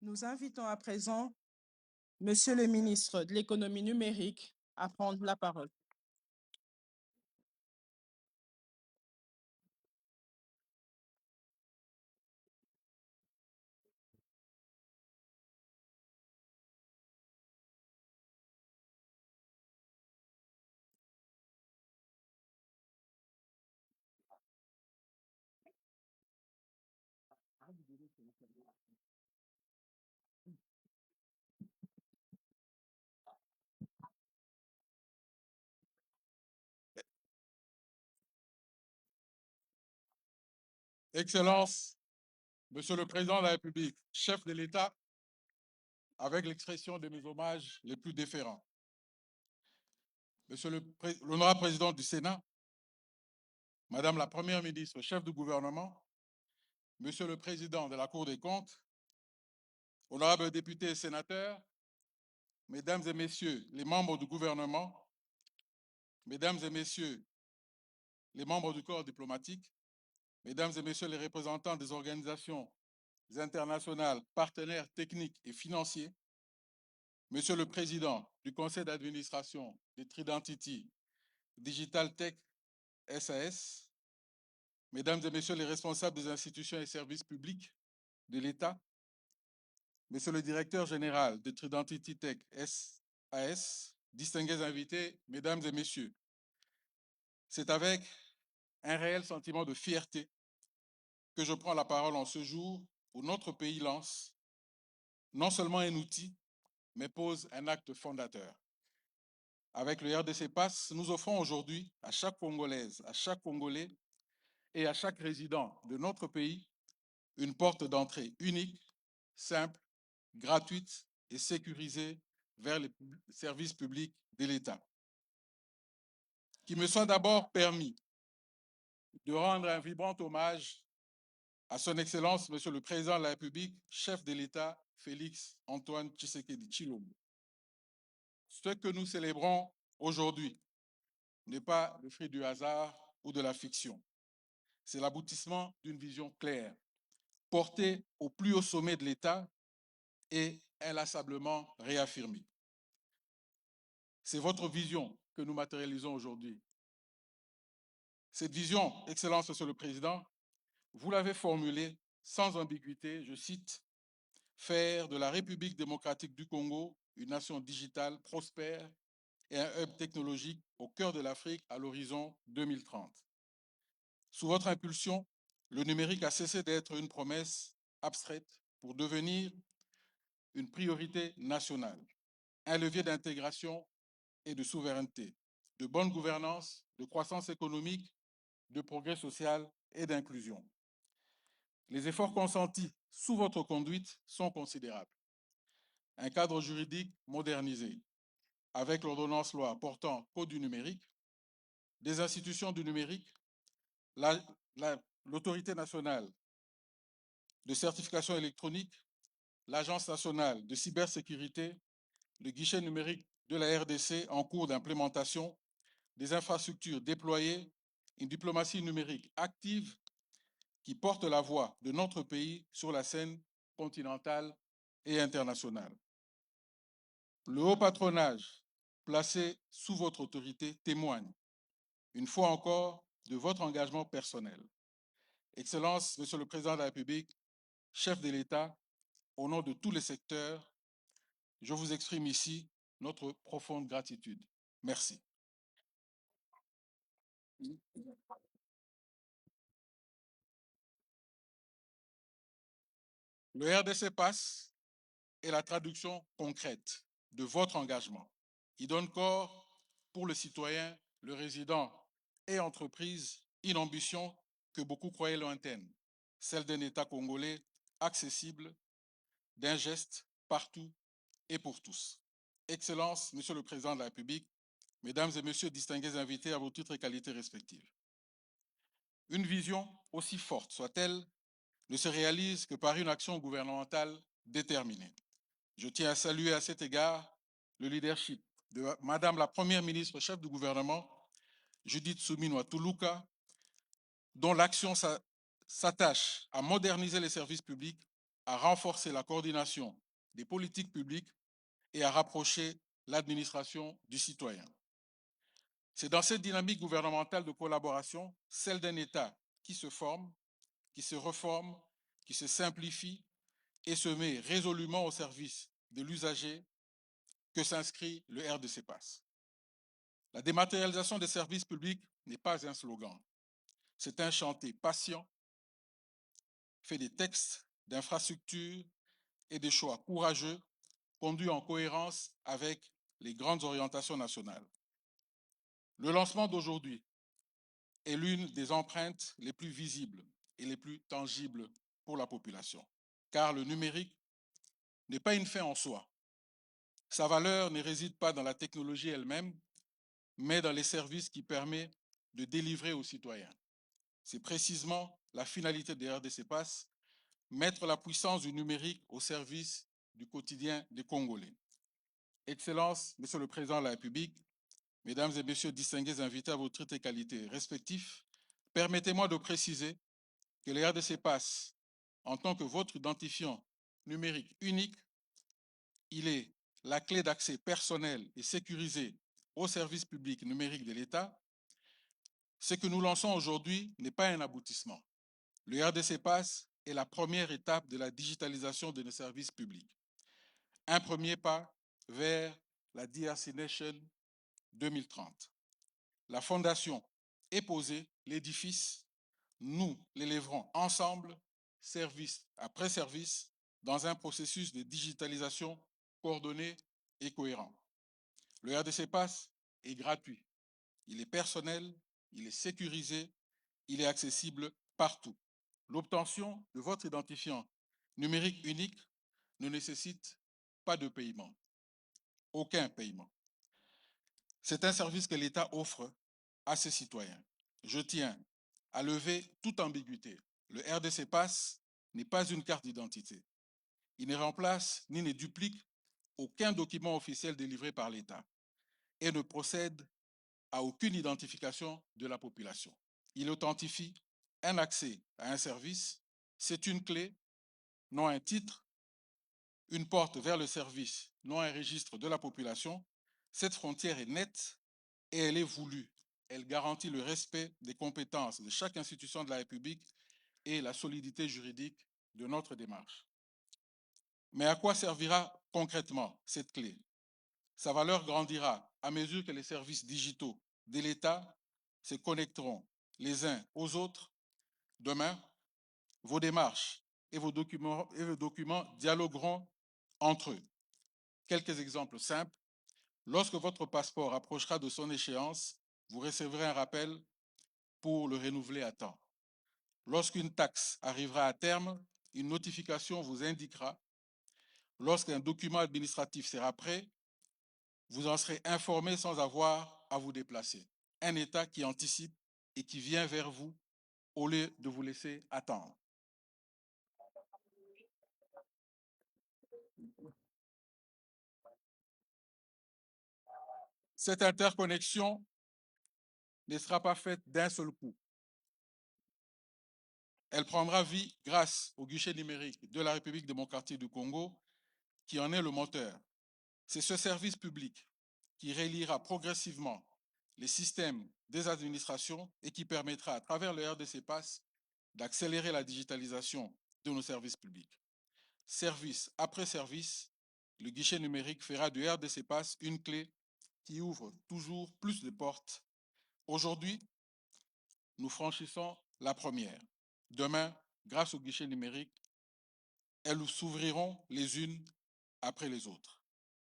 Nous invitons à présent Monsieur le ministre de l'économie numérique à prendre la parole. Excellences, Monsieur le Président de la République, chef de l'État, avec l'expression de mes hommages les plus déférents. Monsieur l'honorable Président du Sénat, Madame la Première ministre, chef du gouvernement, Monsieur le Président de la Cour des comptes, honorables députés et sénateurs, Mesdames et Messieurs les membres du gouvernement, Mesdames et Messieurs les membres du corps diplomatique, Mesdames et Messieurs les représentants des organisations internationales, partenaires techniques et financiers, Monsieur le Président du Conseil d'administration de Tridentity Digital Tech SAS, Mesdames et Messieurs les responsables des institutions et services publics de l'État, Monsieur le Directeur général de Tridentity Tech SAS, distingués invités, Mesdames et Messieurs, c'est avec un réel sentiment de fierté que je prends la parole en ce jour où notre pays lance non seulement un outil, mais pose un acte fondateur. Avec le RDC Pass, nous offrons aujourd'hui à chaque Congolaise, à chaque Congolais et à chaque résident de notre pays une porte d'entrée unique, simple, gratuite et sécurisée vers les services publics de l'État. Qu'il me soit d'abord permis de rendre un vibrant hommage à son Excellence, Monsieur le Président de la République, chef de l'État, Félix Antoine Tshisekedi Tshilombo. Ce que nous célébrons aujourd'hui n'est pas le fruit du hasard ou de la fiction. C'est l'aboutissement d'une vision claire, portée au plus haut sommet de l'État et inlassablement réaffirmée. C'est votre vision que nous matérialisons aujourd'hui. Cette vision, Excellence, Monsieur le Président, vous l'avez formulée sans ambiguïté, je cite, « Faire de la République démocratique du Congo une nation digitale prospère et un hub technologique au cœur de l'Afrique à l'horizon 2030. » Sous votre impulsion, le numérique a cessé d'être une promesse abstraite pour devenir une priorité nationale, un levier d'intégration et de souveraineté, de bonne gouvernance, de croissance économique, de progrès social et d'inclusion. Les efforts consentis sous votre conduite sont considérables. Un cadre juridique modernisé, avec l'ordonnance-loi portant Code du numérique, des institutions du numérique, l'autorité nationale de certification électronique, l'Agence nationale de cybersécurité, le guichet numérique de la RDC en cours d'implémentation, des infrastructures déployées, une diplomatie numérique active qui porte la voix de notre pays sur la scène continentale et internationale. Le haut patronage placé sous votre autorité témoigne, une fois encore, de votre engagement personnel. Excellence, Monsieur le Président de la République, chef de l'État, au nom de tous les secteurs, je vous exprime ici notre profonde gratitude. Merci. Le RDC Pass est la traduction concrète de votre engagement. Il donne corps pour le citoyen, le résident et entreprise, une ambition que beaucoup croyaient lointaine, celle d'un État congolais accessible, d'un geste partout et pour tous. Excellence, Monsieur le Président de la République, Mesdames et Messieurs distingués invités à vos titres et qualités respectives. Une vision, aussi forte soit-elle, ne se réalise que par une action gouvernementale déterminée. Je tiens à saluer à cet égard le leadership de Madame la Première ministre, chef du gouvernement, Judith Suminwa Tuluka, dont l'action s'attache à moderniser les services publics, à renforcer la coordination des politiques publiques et à rapprocher l'administration du citoyen. C'est dans cette dynamique gouvernementale de collaboration, celle d'un État qui se forme, qui se reforme, qui se simplifie et se met résolument au service de l'usager, que s'inscrit le RDC Pass. La dématérialisation des services publics n'est pas un slogan. C'est un chantier patient, fait des textes, d'infrastructures et des choix courageux, conduits en cohérence avec les grandes orientations nationales. Le lancement d'aujourd'hui est l'une des empreintes les plus visibles et les plus tangibles pour la population, car le numérique n'est pas une fin en soi. Sa valeur ne réside pas dans la technologie elle-même, mais dans les services qui permettent de délivrer aux citoyens. C'est précisément la finalité des RDC Pass, mettre la puissance du numérique au service du quotidien des Congolais. Excellence, Monsieur le Président de la République, Mesdames et Messieurs distingués invités à vos titres et qualités respectifs, permettez-moi de préciser que les RDC Pass, en tant que votre identifiant numérique unique, il est la clé d'accès personnel et sécurisé aux services publics numériques de l'État. Ce que nous lançons aujourd'hui n'est pas un aboutissement. Le RDC Pass est la première étape de la digitalisation de nos services publics. Un premier pas vers la DRC Nation 2030. La fondation est posée, l'édifice, nous l'élèverons ensemble, service après service, dans un processus de digitalisation coordonné et cohérent. Le RDC Pass est gratuit, il est personnel, il est sécurisé, il est accessible partout. L'obtention de votre identifiant numérique unique ne nécessite pas de paiement, aucun paiement. C'est un service que l'État offre à ses citoyens. Je tiens à lever toute ambiguïté. Le RDC Pass n'est pas une carte d'identité. Il ne remplace ni ne duplique aucun document officiel délivré par l'État et ne procède à aucune identification de la population. Il authentifie un accès à un service, c'est une clé, non un titre, une porte vers le service, non un registre de la population. Cette frontière est nette et elle est voulue. Elle garantit le respect des compétences de chaque institution de la République et la solidité juridique de notre démarche. Mais à quoi servira concrètement cette clé? Sa valeur grandira à mesure que les services digitaux de l'État se connecteront les uns aux autres. Demain, vos démarches et vos documents dialogueront entre eux. Quelques exemples simples. Lorsque votre passeport approchera de son échéance, vous recevrez un rappel pour le renouveler à temps. Lorsqu'une taxe arrivera à terme, une notification vous indiquera. Lorsqu'un document administratif sera prêt, vous en serez informé sans avoir à vous déplacer. Un État qui anticipe et qui vient vers vous au lieu de vous laisser attendre. Cette interconnexion ne sera pas faite d'un seul coup. Elle prendra vie grâce au guichet numérique de la République démocratique du Congo, qui en est le moteur. C'est ce service public qui reliera progressivement les systèmes des administrations et qui permettra, à travers le RDC Pass, d'accélérer la digitalisation de nos services publics. Service après service, le guichet numérique fera du RDC Pass une clé qui ouvre toujours plus de portes. Aujourd'hui, nous franchissons la première. Demain, grâce au guichet numérique, elles s'ouvriront les unes après les autres.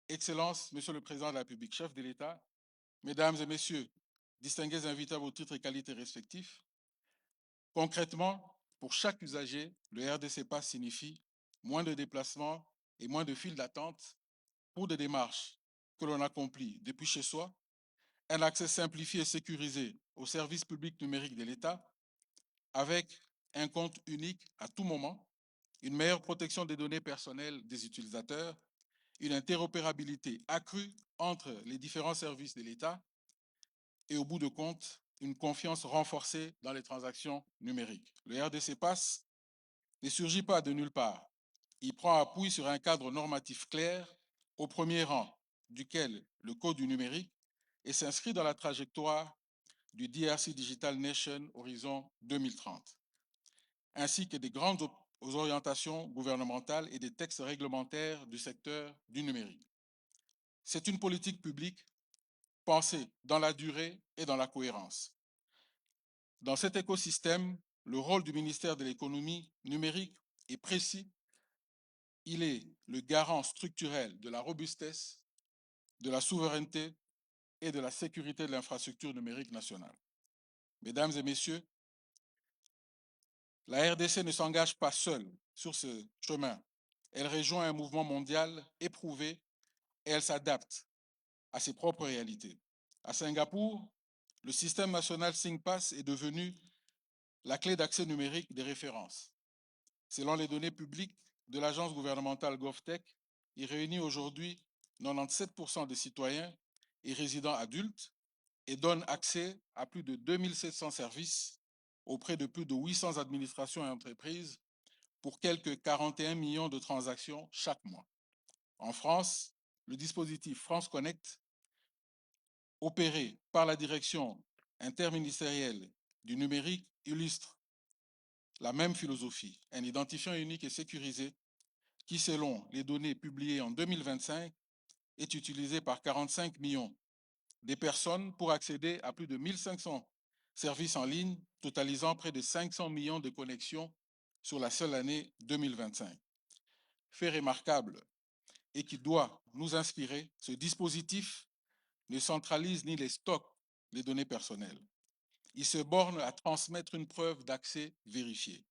Excellences, Monsieur le Président de la République, chef de l'État, Mesdames et Messieurs, distingués invités à vos titres et qualités respectifs, concrètement, pour chaque usager, le RDC Pass signifie moins de déplacements et moins de files d'attente pour des démarches que l'on accomplit depuis chez soi, un accès simplifié et sécurisé aux services publics numériques de l'État, avec un compte unique à tout moment, une meilleure protection des données personnelles des utilisateurs, une interopérabilité accrue entre les différents services de l'État et au bout de compte, une confiance renforcée dans les transactions numériques. Le RDC Pass ne surgit pas de nulle part. Il prend appui sur un cadre normatif clair, au premier rang duquel le Code du numérique, et s'inscrit dans la trajectoire du DRC Digital Nation Horizon 2030, ainsi que des grandes orientations gouvernementales et des textes réglementaires du secteur du numérique. C'est une politique publique pensée dans la durée et dans la cohérence. Dans cet écosystème, le rôle du ministère de l'économie numérique est précis. Il est le garant structurel de la robustesse, de la souveraineté et de la sécurité de l'infrastructure numérique nationale. Mesdames et messieurs, la RDC ne s'engage pas seule sur ce chemin. Elle rejoint un mouvement mondial éprouvé et elle s'adapte à ses propres réalités. À Singapour, le système national SingPass est devenu la clé d'accès numérique des références. Selon les données publiques de l'agence gouvernementale GovTech, il réunit aujourd'hui 97% des citoyens et résidents adultes et donne accès à plus de 2700 services auprès de plus de 800 administrations et entreprises pour quelques 41 millions de transactions chaque mois. En France, le dispositif France Connect, opéré par la direction interministérielle du numérique, illustre la même philosophie, un identifiant unique et sécurisé qui, selon les données publiées en 2025, est utilisé par 45 millions de personnes pour accéder à plus de 1500 services en ligne, totalisant près de 500 millions de connexions sur la seule année 2025. Fait remarquable et qui doit nous inspirer, ce dispositif ne centralise ni les stocks, les données personnelles. Il se borne à transmettre une preuve d'accès vérifiée.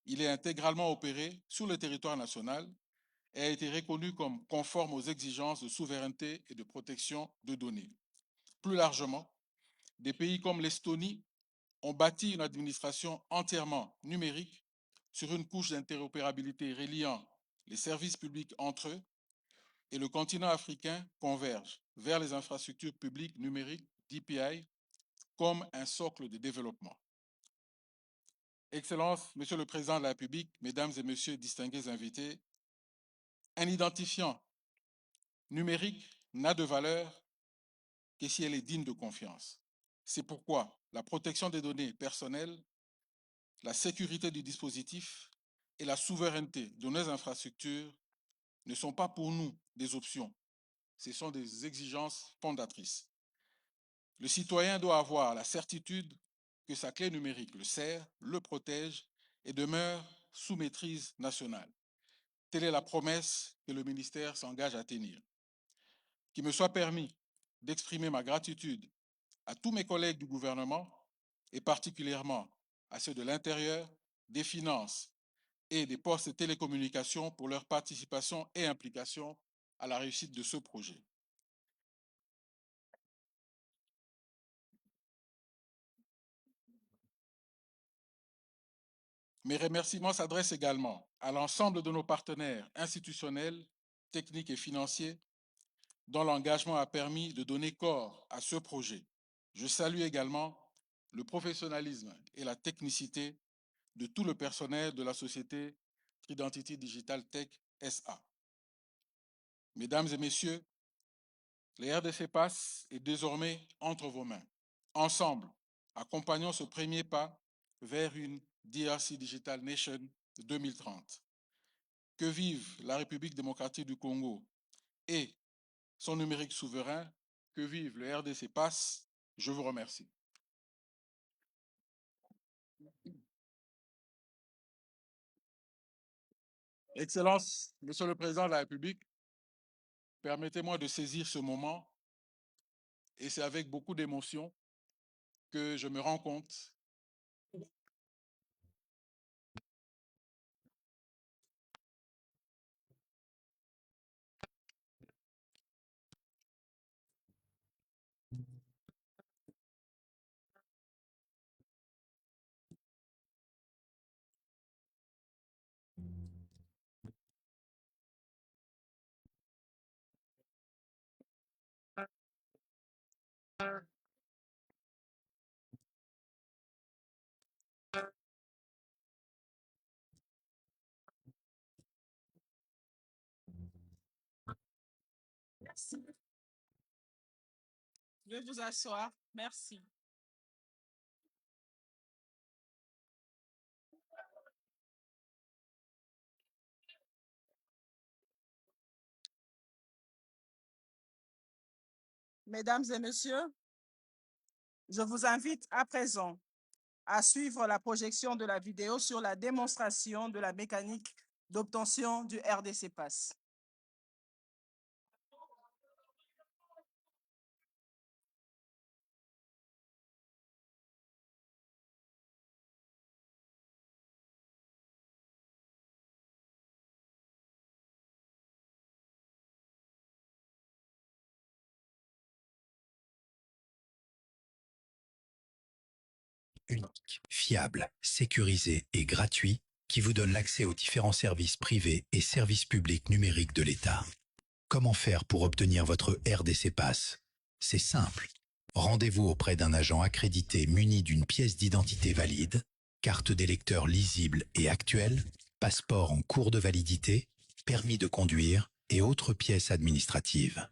Il est intégralement opéré sur le territoire national et a été reconnu comme conforme aux exigences de souveraineté et de protection de données. Plus largement, des pays comme l'Estonie ont bâti une administration entièrement numérique sur une couche d'interopérabilité reliant les services publics entre eux, et le continent africain converge vers les infrastructures publiques numériques, DPI, comme un socle de développement. Excellences, Monsieur le Président de la République, Mesdames et Messieurs distingués invités, un identifiant numérique n'a de valeur que si elle est digne de confiance. C'est pourquoi la protection des données personnelles, la sécurité du dispositif et la souveraineté de nos infrastructures ne sont pas pour nous des options, ce sont des exigences fondatrices. Le citoyen doit avoir la certitude que sa clé numérique le sert, le protège et demeure sous maîtrise nationale. Telle est la promesse que le ministère s'engage à tenir. Qu'il me soit permis d'exprimer ma gratitude à tous mes collègues du gouvernement et particulièrement à ceux de l'Intérieur, des Finances et des Postes et Télécommunications pour leur participation et implication à la réussite de ce projet. Mes remerciements s'adressent également à l'ensemble de nos partenaires institutionnels, techniques et financiers dont l'engagement a permis de donner corps à ce projet. Je salue également le professionnalisme et la technicité de tout le personnel de la société Tridentity Digital Tech SA. Mesdames et messieurs, les RDC Pass est désormais entre vos mains. Ensemble, accompagnons ce premier pas vers une DRC Digital Nation 2030. Que vive la République démocratique du Congo et son numérique souverain, que vive le RDC Pass. Je vous remercie. Excellence, Monsieur le Président de la République, permettez-moi de saisir ce moment et c'est avec beaucoup d'émotion que je me rends compte Merci. Je vais vous asseoir. Merci. Mesdames et messieurs, je vous invite à présent à suivre la projection de la vidéo sur la démonstration de la mécanique d'obtention du RDC Pass. Unique, fiable, sécurisé et gratuit qui vous donne l'accès aux différents services privés et services publics numériques de l'État. Comment faire pour obtenir votre RDC Pass? C'est simple. Rendez-vous auprès d'un agent accrédité muni d'une pièce d'identité valide, carte d'électeur lisible et actuelle, passeport en cours de validité, permis de conduire et autres pièces administratives.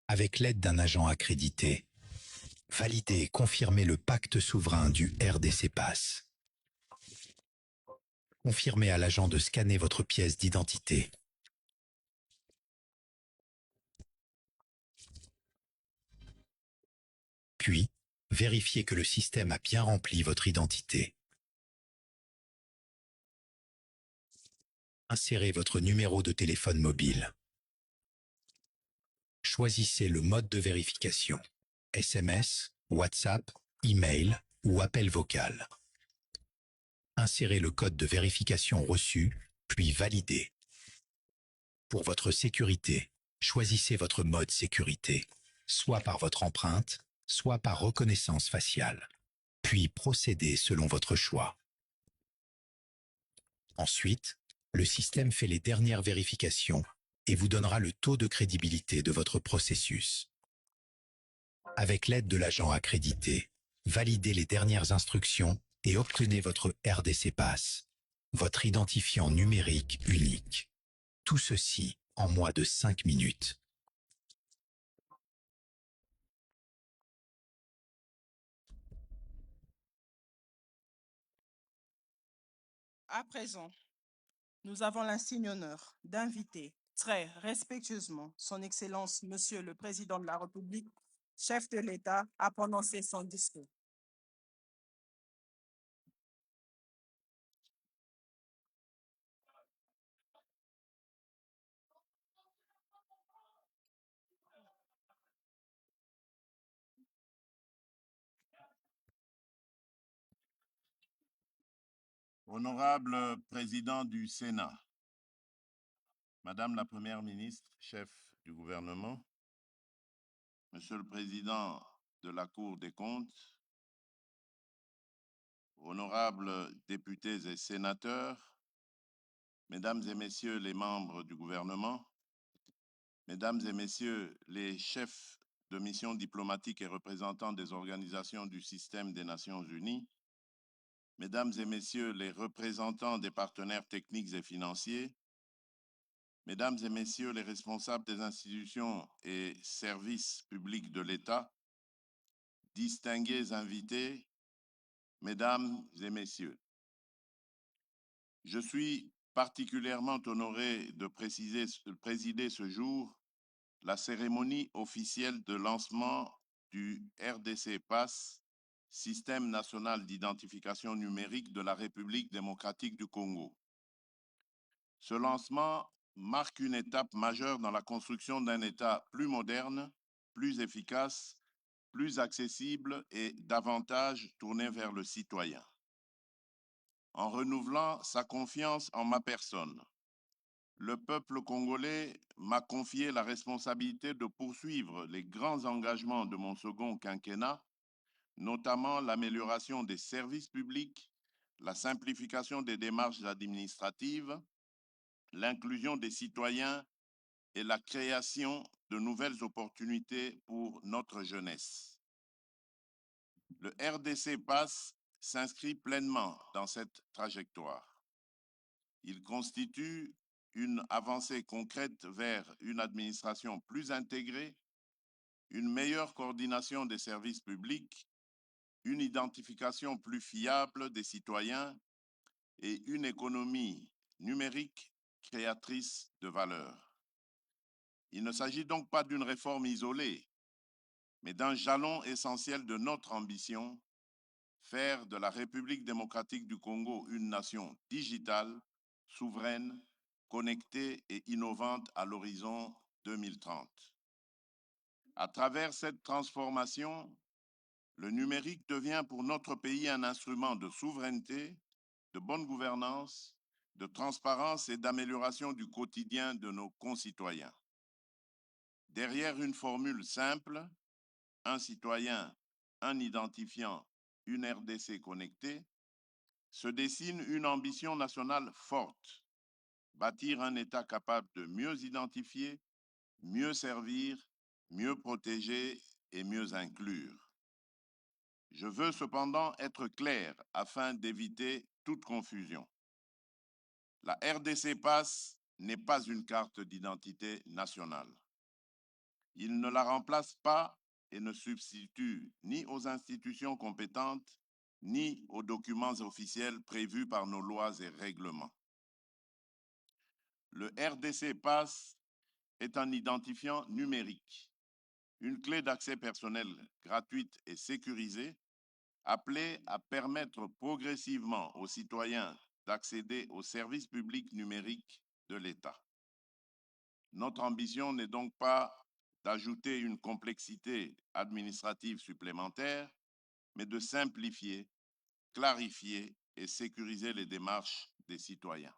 Avec l'aide d'un agent accrédité, validez et confirmez le pacte souverain du RDC Pass. Confirmez à l'agent de scanner votre pièce d'identité. Puis, vérifiez que le système a bien rempli votre identité. Insérez votre numéro de téléphone mobile. Choisissez le mode de vérification. SMS, WhatsApp, email ou appel vocal. Insérez le code de vérification reçu, puis validez. Pour votre sécurité, choisissez votre mode sécurité, soit par votre empreinte, soit par reconnaissance faciale. Puis procédez selon votre choix. Ensuite, le système fait les dernières vérifications et vous donnera le taux de crédibilité de votre processus. Avec l'aide de l'agent accrédité, validez les dernières instructions et obtenez votre RDC Pass, votre identifiant numérique unique. Tout ceci en moins de 5 minutes. À présent, nous avons l'insigne honneur d'inviter très respectueusement son Excellence, Monsieur le Président de la République, chef de l'État, à prononcer son discours. Honorable Président du Sénat, Madame la Première ministre, chef du gouvernement, Monsieur le Président de la Cour des comptes, honorables députés et sénateurs, mesdames et messieurs les membres du gouvernement, mesdames et messieurs les chefs de mission diplomatique et représentants des organisations du système des Nations Unies, mesdames et messieurs les représentants des partenaires techniques et financiers, mesdames et messieurs les responsables des institutions et services publics de l'État, distingués invités, mesdames et messieurs, je suis particulièrement honoré de présider ce jour la cérémonie officielle de lancement du RDC Pass, Système national d'identification numérique de la République démocratique du Congo. Ce lancement marque une étape majeure dans la construction d'un État plus moderne, plus efficace, plus accessible et davantage tourné vers le citoyen. En renouvelant sa confiance en ma personne, le peuple congolais m'a confié la responsabilité de poursuivre les grands engagements de mon second quinquennat, notamment l'amélioration des services publics, la simplification des démarches administratives, l'inclusion des citoyens et la création de nouvelles opportunités pour notre jeunesse. Le RDC Pass s'inscrit pleinement dans cette trajectoire. Il constitue une avancée concrète vers une administration plus intégrée, une meilleure coordination des services publics, une identification plus fiable des citoyens et une économie numérique créatrice de valeur. Il ne s'agit donc pas d'une réforme isolée, mais d'un jalon essentiel de notre ambition, faire de la République démocratique du Congo une nation digitale, souveraine, connectée et innovante à l'horizon 2030. À travers cette transformation, le numérique devient pour notre pays un instrument de souveraineté, de bonne gouvernance, de transparence et d'amélioration du quotidien de nos concitoyens. Derrière une formule simple, un citoyen, un identifiant, une RDC connectée, se dessine une ambition nationale forte, bâtir un État capable de mieux identifier, mieux servir, mieux protéger et mieux inclure. Je veux cependant être clair afin d'éviter toute confusion. La RDC Pass n'est pas une carte d'identité nationale. Il ne la remplace pas et ne substitue ni aux institutions compétentes, ni aux documents officiels prévus par nos lois et règlements. Le RDC Pass est un identifiant numérique, une clé d'accès personnel gratuite et sécurisée, appelée à permettre progressivement aux citoyens d'accéder aux services publics numériques de l'État. Notre ambition n'est donc pas d'ajouter une complexité administrative supplémentaire, mais de simplifier, clarifier et sécuriser les démarches des citoyens.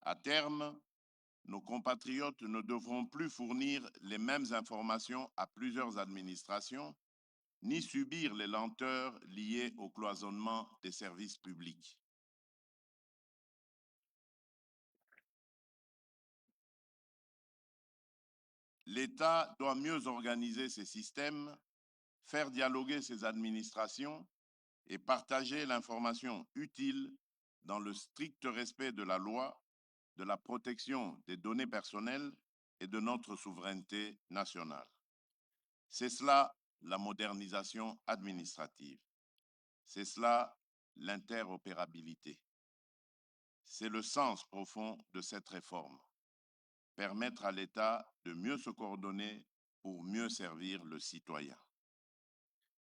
À terme, nos compatriotes ne devront plus fournir les mêmes informations à plusieurs administrations, ni subir les lenteurs liées au cloisonnement des services publics. L'État doit mieux organiser ses systèmes, faire dialoguer ses administrations et partager l'information utile dans le strict respect de la loi, de la protection des données personnelles et de notre souveraineté nationale. C'est cela la modernisation administrative. C'est cela l'interopérabilité. C'est le sens profond de cette réforme. Permettre à l'État de mieux se coordonner pour mieux servir le citoyen.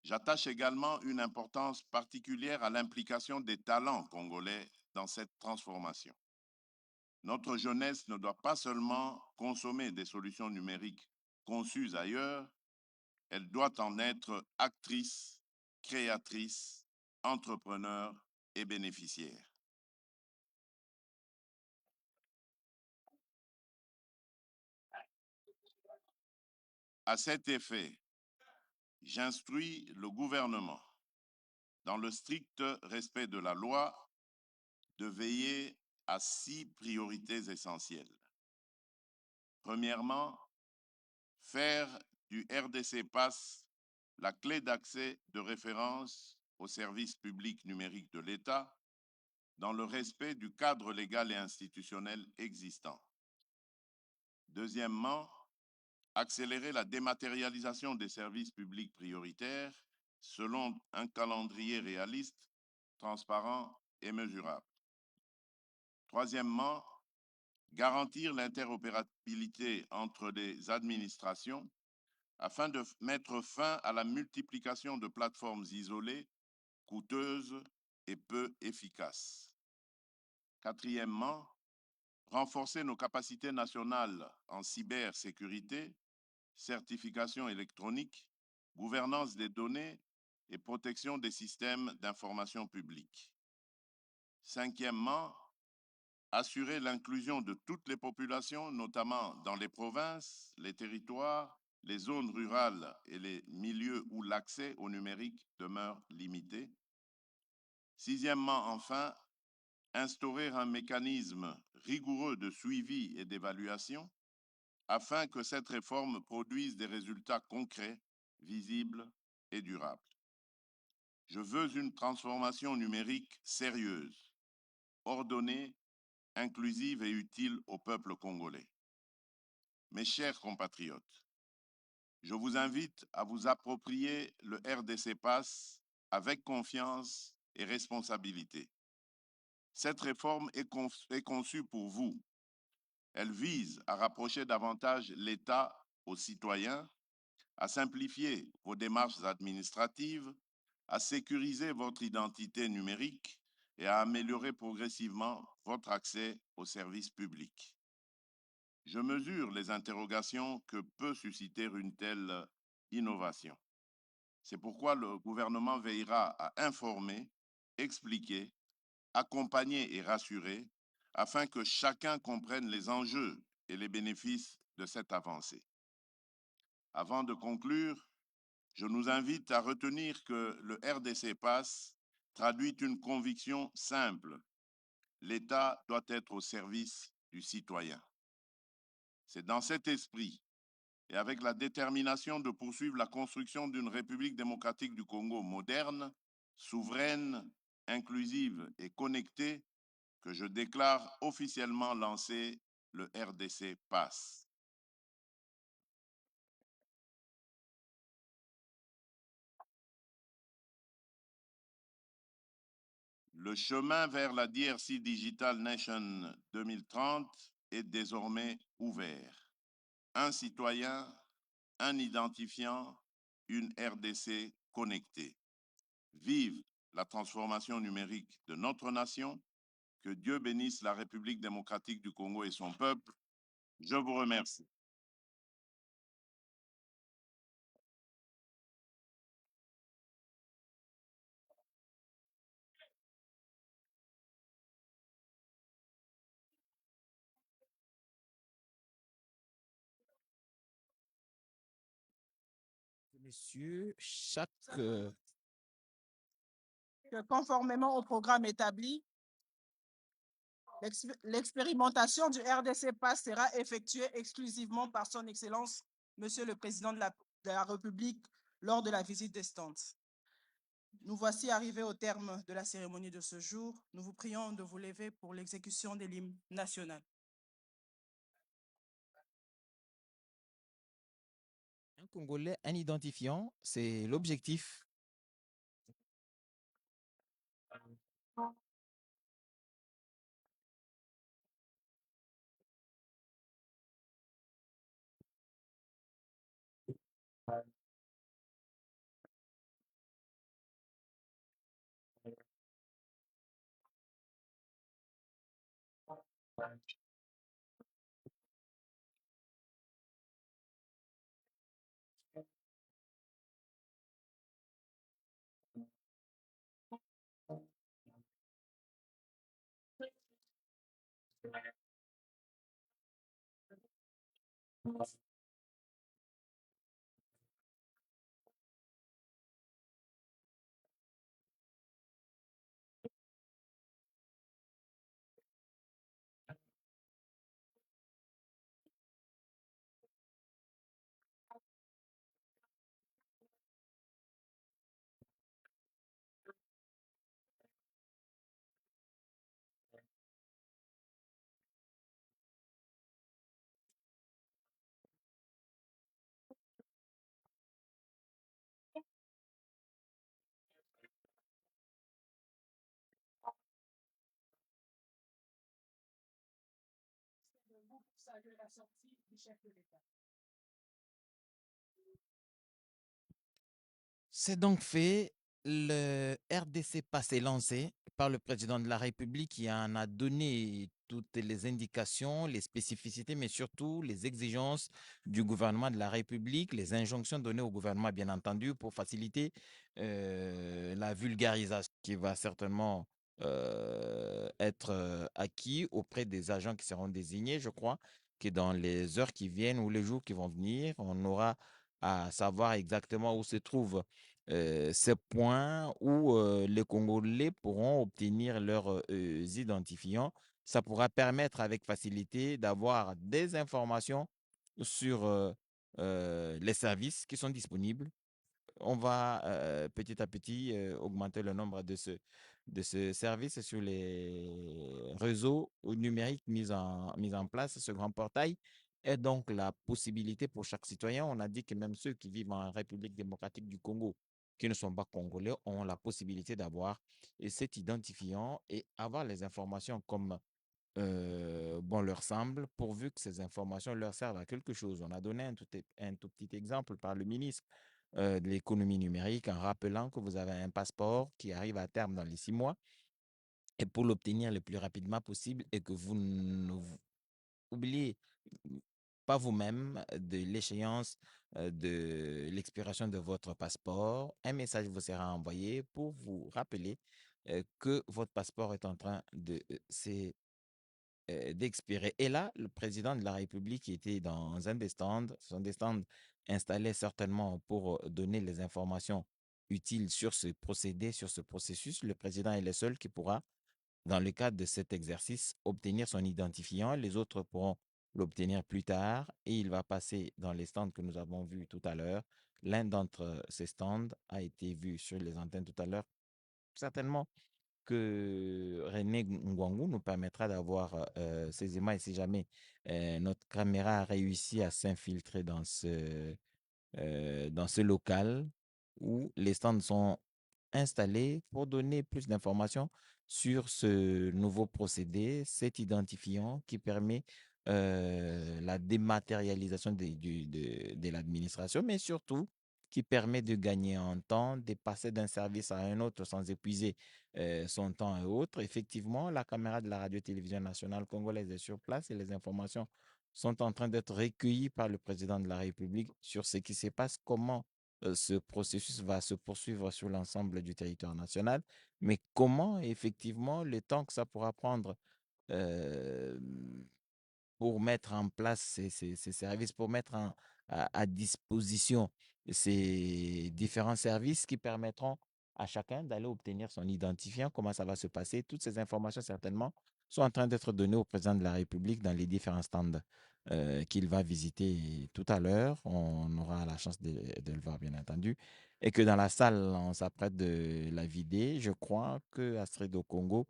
J'attache également une importance particulière à l'implication des talents congolais dans cette transformation. Notre jeunesse ne doit pas seulement consommer des solutions numériques conçues ailleurs, elle doit en être actrice, créatrice, entrepreneur et bénéficiaire. À cet effet, j'instruis le gouvernement dans le strict respect de la loi, de veiller à 6 priorités essentielles. Premièrement, faire du RDC Pass la clé d'accès de référence aux services publics numériques de l'État dans le respect du cadre légal et institutionnel existant. Deuxièmement, accélérer la dématérialisation des services publics prioritaires selon un calendrier réaliste, transparent et mesurable. Troisièmement, garantir l'interopérabilité entre les administrations afin de mettre fin à la multiplication de plateformes isolées, coûteuses et peu efficaces. Quatrièmement, renforcer nos capacités nationales en cybersécurité, certification électronique, gouvernance des données et protection des systèmes d'information publique. Cinquièmement, assurer l'inclusion de toutes les populations, notamment dans les provinces, les territoires, les zones rurales et les milieux où l'accès au numérique demeure limité. Sixièmement, enfin, instaurer un mécanisme rigoureux de suivi et d'évaluation afin que cette réforme produise des résultats concrets, visibles et durables. Je veux une transformation numérique sérieuse, ordonnée, inclusive et utile au peuple congolais. Mes chers compatriotes, je vous invite à vous approprier le RDC Pass avec confiance et responsabilité. Cette réforme est conçue pour vous. Elle vise à rapprocher davantage l'État aux citoyens, à simplifier vos démarches administratives, à sécuriser votre identité numérique et à améliorer progressivement votre accès aux services publics. Je mesure les interrogations que peut susciter une telle innovation. C'est pourquoi le gouvernement veillera à informer, expliquer, accompagner et rassurer afin que chacun comprenne les enjeux et les bénéfices de cette avancée. Avant de conclure, je nous invite à retenir que le RDC Pass traduit une conviction simple. L'État doit être au service du citoyen. C'est dans cet esprit et avec la détermination de poursuivre la construction d'une République démocratique du Congo moderne, souveraine, inclusive et connectée que je déclare officiellement lancé le RDC Pass. Le chemin vers la DRC Digital Nation 2030 est désormais ouvert. Un citoyen, un identifiant, une RDC connectée. Vive la transformation numérique de notre nation. Que Dieu bénisse la République démocratique du Congo et son peuple. Je vous remercie. Messieurs, Que conformément au programme établi, l'expérimentation du RDC Pass sera effectuée exclusivement par son Excellence, Monsieur le Président de la République, lors de la visite des stands. Nous voici arrivés au terme de la cérémonie de ce jour. Nous vous prions de vous lever pour l'exécution de l'hymne national. un Congolais, un identifiant, c'est l'objectif. C'est donc fait. Le RDC Pass est lancé par le président de la République qui en a donné toutes les indications, les spécificités, mais surtout les exigences du gouvernement de la République, les injonctions données au gouvernement, bien entendu, pour faciliter la vulgarisation qui va certainement être acquis auprès des agents qui seront désignés. Je crois que dans les heures qui viennent ou les jours qui vont venir, on aura à savoir exactement où se trouve ces points où les Congolais pourront obtenir leurs identifiants. Ça pourra permettre avec facilité d'avoir des informations sur les services qui sont disponibles. On va petit à petit augmenter le nombre de ce service sur les réseaux numériques mis en place. Ce grand portail est donc la possibilité pour chaque citoyen. On a dit que même ceux qui vivent en République démocratique du Congo, qui ne sont pas congolais, ont la possibilité d'avoir cet identifiant et avoir les informations comme bon leur semble, pourvu que ces informations leur servent à quelque chose. On a donné un tout petit exemple par le ministre de l'économie numérique en rappelant que vous avez un passeport qui arrive à terme dans les 6 mois et pour l'obtenir le plus rapidement possible et que vous oubliez pas vous-même de l'échéance de l'expiration de votre passeport, un message vous sera envoyé pour vous rappeler que votre passeport est en train de d'expirer. Et là, le président de la République était dans un des stands, ce sont des stands installés certainement pour donner les informations utiles sur ce procédé, sur ce processus. Le président est le seul qui pourra, dans le cadre de cet exercice, obtenir son identifiant. Les autres pourront l'obtenir plus tard et il va passer dans les stands que nous avons vus tout à l'heure. L'un d'entre ces stands a été vu sur les antennes tout à l'heure. Certainement, que René Ngwangu nous permettra d'avoir ces images si jamais notre caméra a réussi à s'infiltrer dans ce local où les stands sont installés pour donner plus d'informations sur ce nouveau procédé, cet identifiant qui permet la dématérialisation de l'administration, mais surtout qui permet de gagner en temps, de passer d'un service à un autre sans épuiser son temps et autres. Effectivement, la caméra de la radio-télévision nationale congolaise est sur place et les informations sont en train d'être recueillies par le président de la République sur ce qui se passe, comment ce processus va se poursuivre sur l'ensemble du territoire national, mais comment effectivement le temps que ça pourra prendre euh, pour mettre en place ces services, pour mettre à disposition ces différents services qui permettront à chacun d'aller obtenir son identifiant, comment ça va se passer. Toutes ces informations, certainement, sont en train d'être données au président de la République dans les différents stands qu'il va visiter tout à l'heure. On aura la chance de le voir, bien entendu. Et que dans la salle, on s'apprête de la vider. Je crois que Astrid au Congo,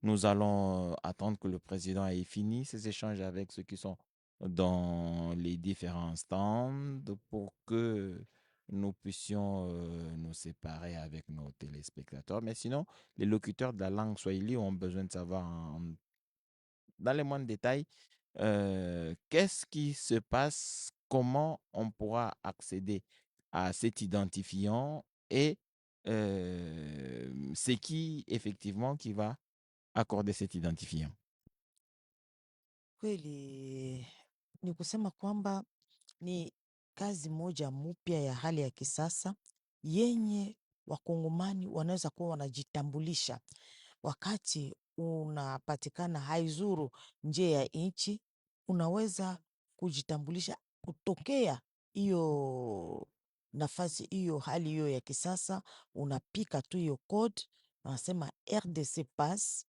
nous allons attendre que le président ait fini ses échanges avec ceux qui sont dans les différents stands pour que nous puissions nous séparer avec nos téléspectateurs. Mais sinon, les locuteurs de la langue swahili ont besoin de savoir dans les moindres détails qu'est-ce qui se passe, comment on pourra accéder à cet identifiant et c'est qui effectivement qui va accorder cet identifiant. Kweli ni kusema kwamba ni kazi moja mpya ya hali ya kisasa yenye wakongomani wanaweza kuwa wanajitambulisha wakati unapatikana haizuru nje ya nchi, unaweza kujitambulisha kutokea hiyo nafasi hiyo, hali hiyo ya kisasa. Unapika tu hiyo code, wanasema RDC pass,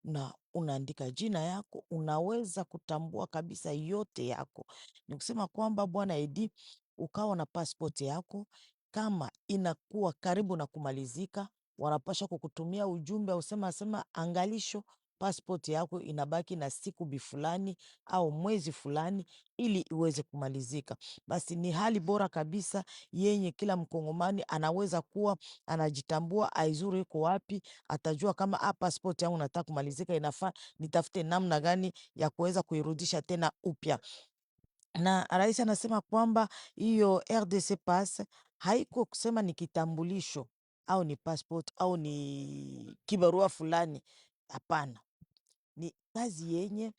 na unaandika jina yako, unaweza kutambua kabisa yote yako. Ni kusema kwamba bwana Edi, ukawa na passport yako, kama inakuwa karibu na kumalizika, wanapasha kukutumia ujumbe usema angalisho, passport yako inabaki na siku bifulani au mwezi fulani ili iweze kumalizika. Basi ni hali bora kabisa yenye kila mkongomani anaweza kuwa anajitambua, aizuru iko wapi, atajua kama passport yangu nataka kumalizika, inafaa nitafute namna gani ya kuweza kuirudisha tena upya. Na rais anasema kwamba hiyo RDC pass haiko kusema ni kitambulisho au ni passport au ni kibarua fulani. Hapana, ni kazi yenye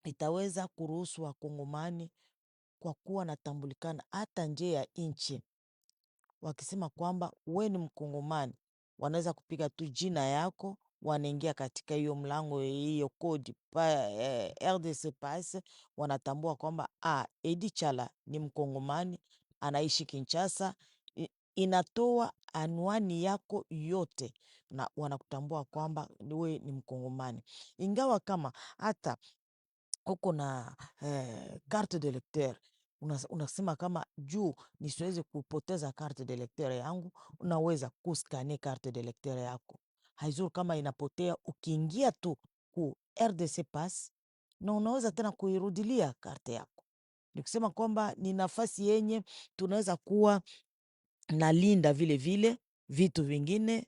itaweza kuruhusu wakongomani kwa kuwa natambulikana hata nje ya nchi. Wakisema kwamba we ni mkongomani, wanaweza kupiga tu jina yako, wanaingia katika hiyo mlango, hiyo kodi RDC pass, wanatambua kwamba Edi Chala ni mkongomani, anaishi Kinshasa, inatoa anwani yako yote na wanakutambua kwamba we ni mkongomani. Ingawa kama hata uko na carte de lecteur, unasema kama juu nisiwezi kupoteza carte de lecteur yangu, unaweza kuskane carte de lecteur yako. Haizuru kama inapotea, ukiingia tu ku RDC pass na unaweza tena kuirudilia karte yako. Ni kusema kwamba ni nafasi yenye tunaweza kuwa nalinda vile vile vitu vingine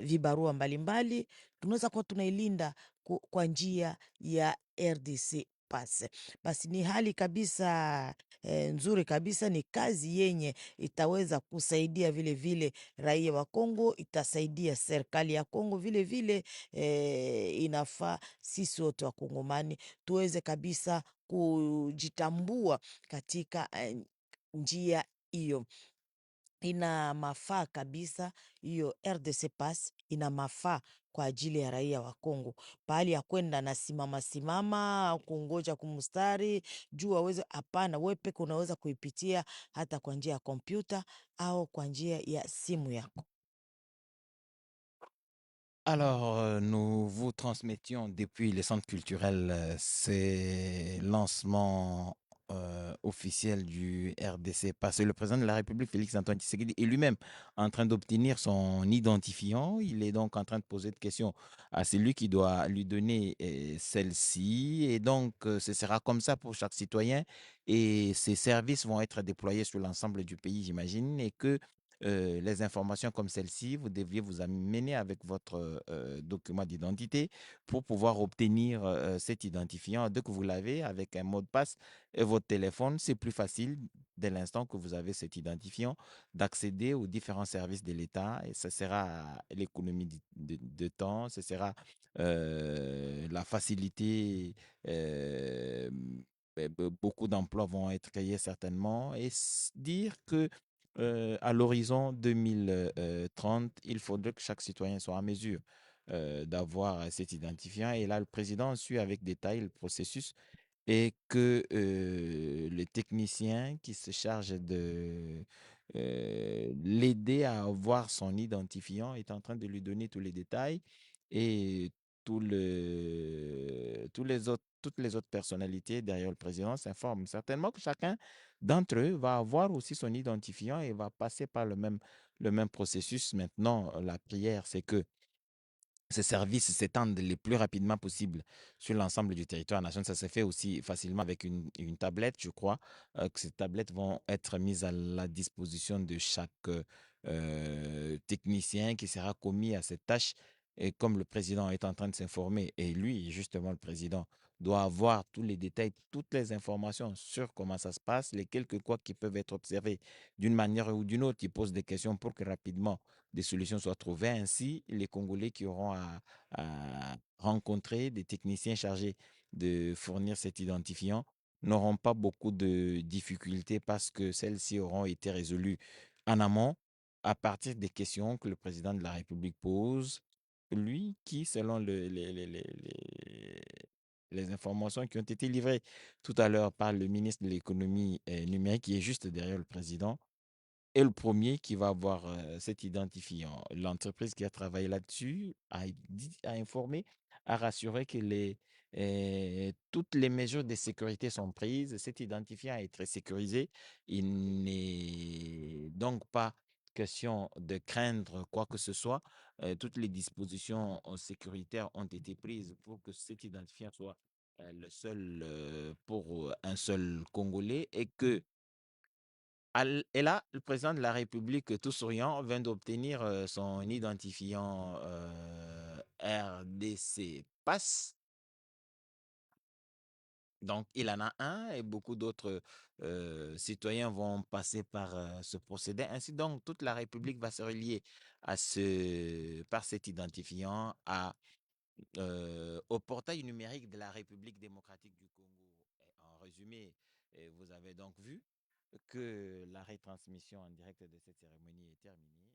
vibarua mbalimbali, tunaweza kuwa tunailinda kwa njia ya RDC pass. Basi ni hali kabisa nzuri kabisa, ni kazi yenye itaweza kusaidia vile vile raia wa Kongo, itasaidia serikali ya Kongo vile vile. Inafaa sisi wote wa Kongomani tuweze kabisa kujitambua katika njia hiyo. Ina mafaa kabisa, hiyo RDC pass ina mafaa kwa ajili ya raia wa Kongo. Pahali ya kwenda na simama kungoja kumustari juu aweze, hapana, wewe peke unaweza kuipitia hata kwa njia ya kompyuta au kwa njia ya simu yako. Alors, nous vous transmettions depuis le centre culturel ces lancements officiels du RDC, parce que le président de la République, Félix-Antoine Tshisekedi, est lui-même en train d'obtenir son identifiant. Il est donc en train de poser des questions à celui qui doit lui donner celle-ci. Et donc, ce sera comme ça pour chaque citoyen. Et ces services vont être déployés sur l'ensemble du pays, j'imagine, et que les informations comme celle-ci, vous deviez vous amener avec votre document d'identité pour pouvoir obtenir cet identifiant. Dès que vous l'avez avec un mot de passe et votre téléphone, c'est plus facile dès l'instant que vous avez cet identifiant d'accéder aux différents services de l'État, et ce sera l'économie de temps, ce sera la facilité. Beaucoup d'emplois vont être créés certainement, et dire que à l'horizon 2030, il faudrait que chaque citoyen soit en mesure d'avoir cet identifiant. Et là, le président suit avec détail le processus, et que le technicien qui se charge de l'aider à avoir son identifiant est en train de lui donner tous les détails, et toutes les autres personnalités derrière le président s'informent. Certainement que chacun d'entre eux va avoir aussi son identifiant et va passer par le même processus. Maintenant, la prière, c'est que ces services s'étendent le plus rapidement possible sur l'ensemble du territoire national. Ça se fait aussi facilement avec une tablette, je crois, que ces tablettes vont être mises à la disposition de chaque technicien qui sera commis à cette tâche. Et comme le président est en train de s'informer, et lui, justement, le président, doit avoir tous les détails, toutes les informations sur comment ça se passe, les quelques quoi qui peuvent être observés d'une manière ou d'une autre, il pose des questions pour que rapidement des solutions soient trouvées. Ainsi, les Congolais qui auront à rencontrer des techniciens chargés de fournir cet identifiant n'auront pas beaucoup de difficultés, parce que celles-ci auront été résolues en amont à partir des questions que le président de la République pose, lui qui, selon les informations qui ont été livrées tout à l'heure par le ministre de l'économie numérique, qui est juste derrière le président, est le premier qui va avoir cet identifiant. L'entreprise qui a travaillé là-dessus a informé, a rassuré que toutes les mesures de sécurité sont prises. Cet identifiant est très sécurisé. Il n'est donc pas question de craindre quoi que ce soit. Toutes les dispositions sécuritaires ont été prises pour que cet identifiant soit le seul pour un seul Congolais et que et là, le président de la République, tout souriant, vient d'obtenir son identifiant RDC Pass. Donc, il en a un et beaucoup d'autres citoyens vont passer par ce procédé. Ainsi donc, toute la République va se relier par cet identifiant au portail numérique de la République démocratique du Congo. Et en résumé, vous avez donc vu que la retransmission en direct de cette cérémonie est terminée.